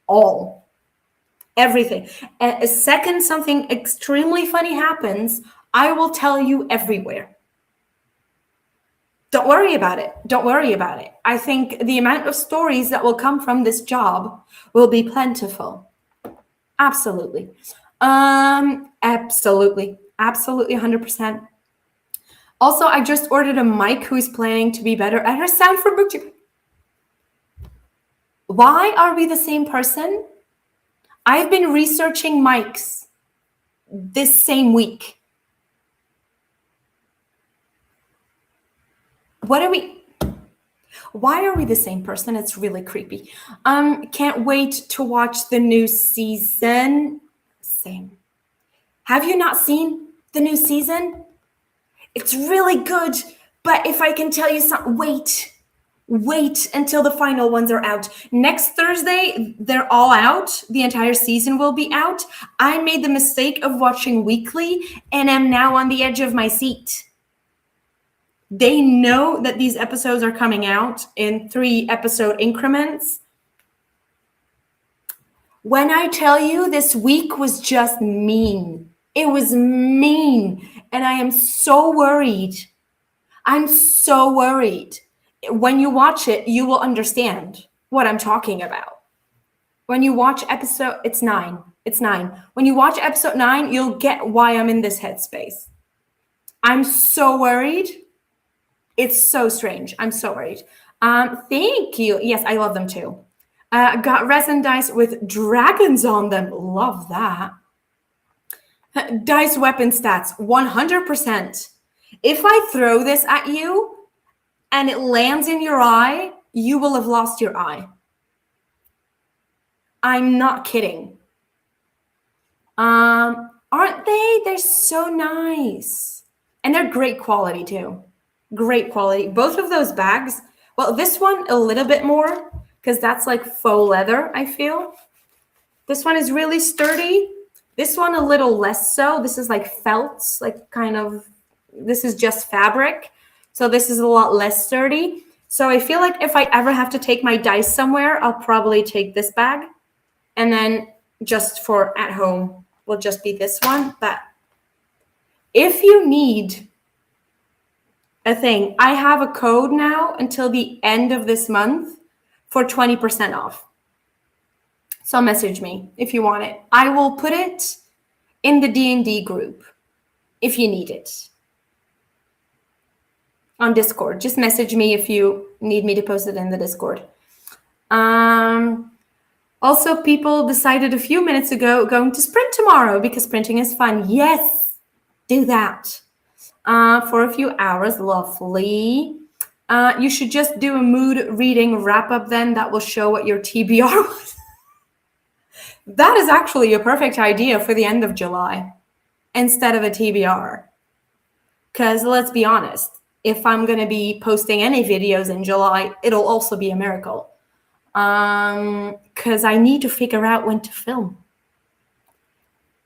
all. Everything. A second something extremely funny happens, I will tell you everywhere. Don't worry about it. I think the amount of stories that will come from this job will be plentiful. Absolutely. Absolutely 100%. Also, I just ordered a mic who is planning to be better at her sound for booktube. Why are we the same person? I've been researching mics this same week. Why are we the same person? It's really creepy. Can't wait to watch the new season. Same. Have you not seen the new season? It's really good, but if I can tell you something, wait. Wait until the final ones are out. Next Thursday, they're all out. The entire season will be out. I made the mistake of watching weekly and am now on the edge of my seat. They know that these episodes are coming out in 3-episode increments. When I tell you this week was just mean, it was mean. And I am so worried. I'm so worried. When you watch it, you will understand what I'm talking about. When you watch episode, it's 9. It's 9. When you watch episode 9, you'll get why I'm in this headspace. I'm so worried. It's so strange. I'm so worried. Thank you. Yes, I love them too. Got resin dice with dragons on them. Love that. Dice weapon stats, 100%. If I throw this at you and it lands in your eye, you will have lost your eye. I'm not kidding. Aren't they? They're so nice. And they're great quality too. Great quality. Both of those bags, well, this one a little bit more because that's like faux leather, I feel. This one is really sturdy. This one a little less so. This is like felt, like kind of, this is just fabric. So this is a lot less sturdy. So I feel like if I ever have to take my dice somewhere, I'll probably take this bag. And then just for at home will just be this one. But if you need a thing, I have a code now until the end of this month for 20% off. So message me if you want it. I will put it in the D&D group if you need it. On Discord. Just message me if you need me to post it in the Discord. Also, people decided a few minutes ago going to sprint tomorrow because sprinting is fun. Yes, do that. For a few hours, lovely. You should just do a mood reading wrap up then. That will show what your TBR was. That is actually a perfect idea for the end of July instead of a TBR. Because let's be honest, if I'm going to be posting any videos in July, it'll also be a miracle. Because I need to figure out when to film.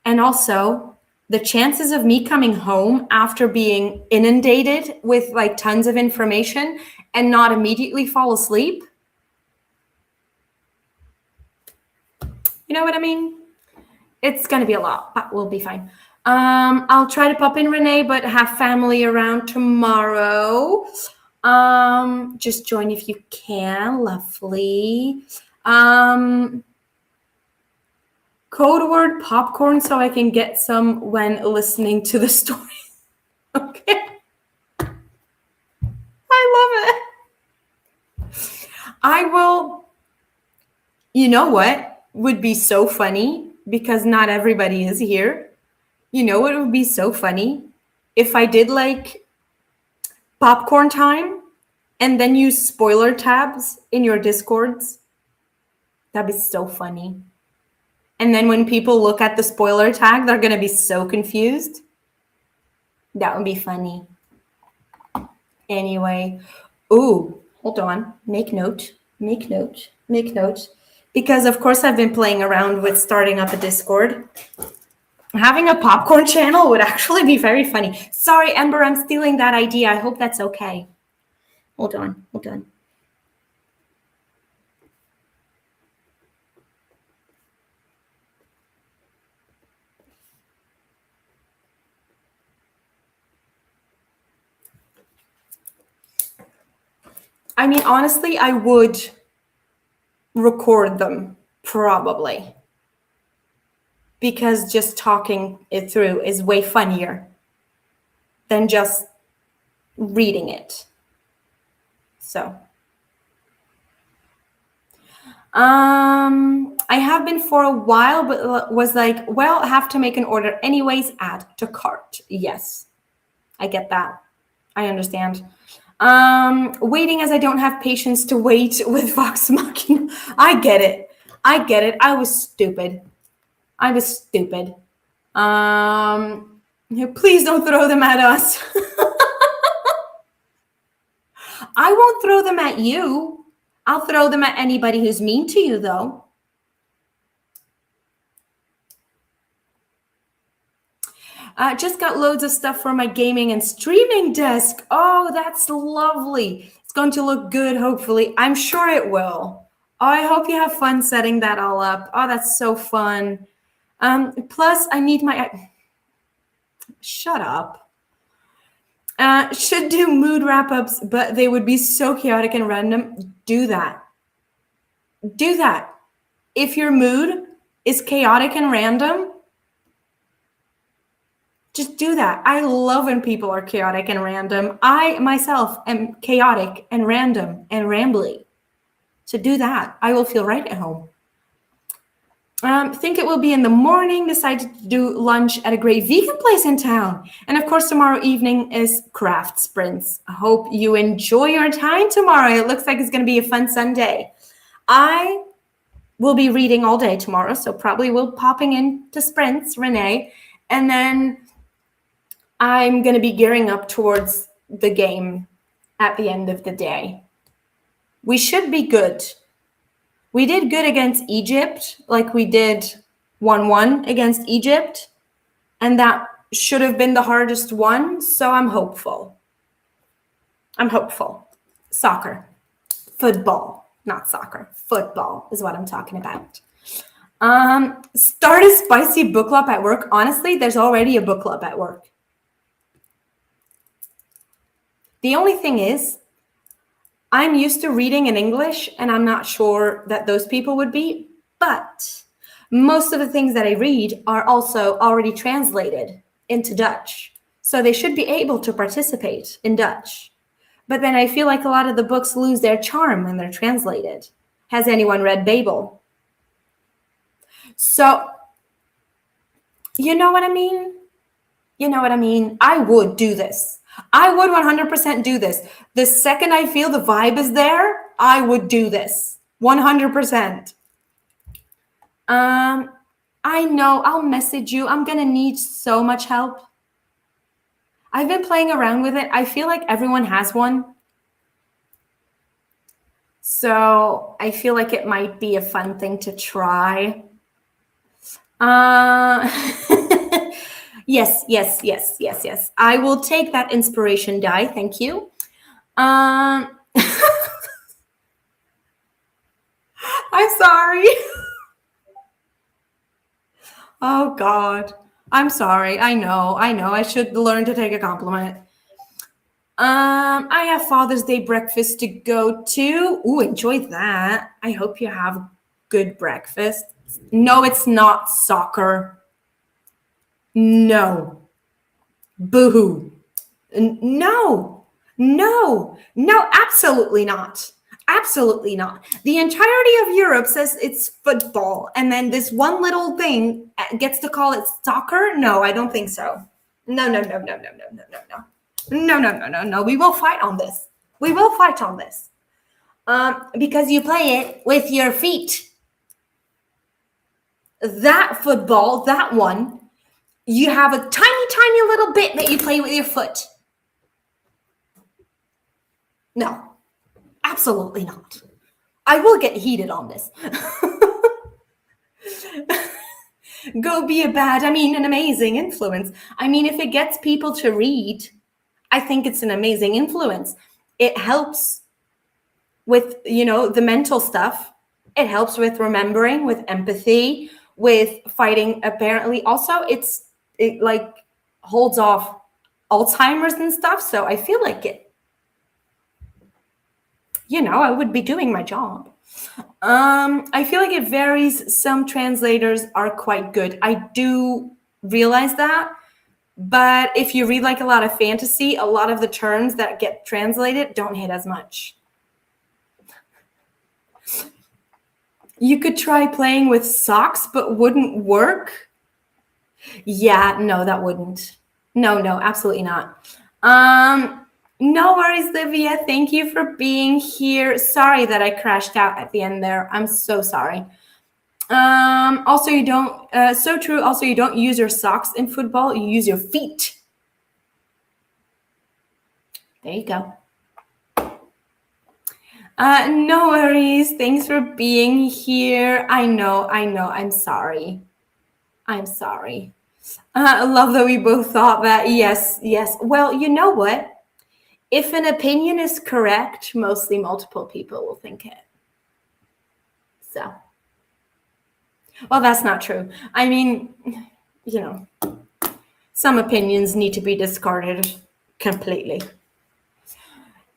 And also, the chances of me coming home after being inundated with like tons of information and not immediately fall asleep. You know what I mean? It's going to be a lot, but we'll be fine. I'll try to pop in, Renee, but have family around tomorrow. Just join if you can. Lovely. Code word popcorn so I can get some when listening to the story. Okay. I love it. I will. You know what would be so funny? Because not everybody is here. You know what would be so funny? If I did like popcorn time and then use spoiler tabs in your Discords. That'd be so funny. And then when people look at the spoiler tag, they're going to be so confused. That would be funny. Anyway. Ooh, hold on. Make note. Make note. Make note. Because, of course, I've been playing around with starting up a Discord. Having a popcorn channel would actually be very funny. Sorry, Ember, I'm stealing that idea. I hope that's okay. Hold on. Hold on. I mean, honestly, I would record them, probably. Because just talking it through is way funnier than just reading it. So. I have been for a while, but was like, well, I have to make an order anyways, add to cart. Yes, I get that. I understand. Waiting as I don't have patience to wait with Vox Machina. I get it. I get it. I was stupid. I was stupid. Please don't throw them at us. I won't throw them at you. I'll throw them at anybody who's mean to you, though. Just got loads of stuff for my gaming and streaming desk. Oh, that's lovely. It's going to look good, hopefully. I'm sure it will. Oh, I hope you have fun setting that all up. Oh, that's so fun. Plus, I need my... Shut up. Should do mood wrap-ups, but they would be so chaotic and random. Do that. Do that. If your mood is chaotic and random, just do that. I love when people are chaotic and random. I myself am chaotic and random and rambly. So do that. I will feel right at home. Think it will be in the morning. Decided to do lunch at a great vegan place in town. And of course, tomorrow evening is craft sprints. I hope you enjoy your time tomorrow. It looks like it's going to be a fun Sunday. I will be reading all day tomorrow, so probably will popping into sprints, Renee. And then I'm going to be gearing up towards the game at the end of the day. We should be good. We did good against Egypt, like we did 1-1 against Egypt, and that should have been the hardest one, so I'm hopeful. I'm hopeful. Soccer. Football, not soccer. Football is what I'm talking about. Start a spicy book club at work. Honestly, there's already a book club at work. The only thing is, I'm used to reading in English, and I'm not sure that those people would be, but most of the things that I read are also already translated into Dutch. So they should be able to participate in Dutch. But then I feel like a lot of the books lose their charm when they're translated. Has anyone read Babel? So, you know what I mean? You know what I mean? I would do this. I would 100% do this. The second I feel the vibe is there, I would do this. 100%. I know, I'll message you. I'm going to need so much help. I've been playing around with it. I feel like everyone has one. So I feel like it might be a fun thing to try. Yes. I will take that inspiration die. Thank you. I'm sorry. Oh, God. I'm sorry. I know. I should learn to take a compliment. I have Father's Day breakfast to go to. Ooh, enjoy that. I hope you have good breakfast. No, it's not soccer. No. Boo-hoo. No, absolutely not. Absolutely not. The entirety of Europe says it's football, and then this one little thing gets to call it soccer? No, I don't think so. No. We will fight on this. Because you play it with your feet. That football, that one, you have a tiny little bit that you play with your foot. No, absolutely not. I will get heated on this. Go be an amazing influence. If it gets people to read, I think it's an amazing influence. It helps with, the mental stuff. It helps with remembering, with empathy, with fighting. Apparently, also, it like holds off Alzheimer's and stuff. So I feel like I would be doing my job. I feel like it varies. Some translators are quite good. I do realize that. But if you read like a lot of fantasy, a lot of the terms that get translated don't hit as much. You could try playing with socks, but wouldn't work. Yeah, no, that wouldn't. No, absolutely not. No worries, Livia. Thank you for being here. Sorry that I crashed out at the end there. I'm so sorry. Also, you don't, so true. Also, you don't use your socks in football. You use your feet. There you go. No worries. Thanks for being here. I know. I'm sorry. I'm sorry. I love that we both thought that. Yes. Well, you know what? If an opinion is correct, mostly multiple people will think it. So, well, that's not true. I mean, you know, some opinions need to be discarded completely.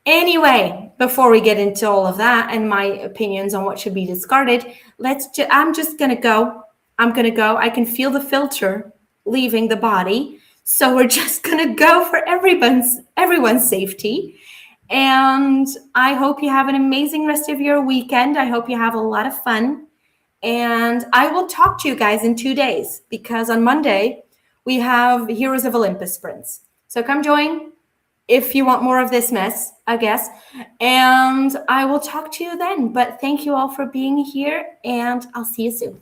Anyway, before we get into all of that and my opinions on what should be discarded, I'm just gonna go. I can feel the filter leaving the body. So we're just gonna go for everyone's safety. And I hope you have an amazing rest of your weekend. I hope you have a lot of fun. And I will talk to you guys in 2 days because on Monday we have Heroes of Olympus sprints. So come join if you want more of this mess, I guess. And I will talk to you then. But thank you all for being here, and I'll see you soon.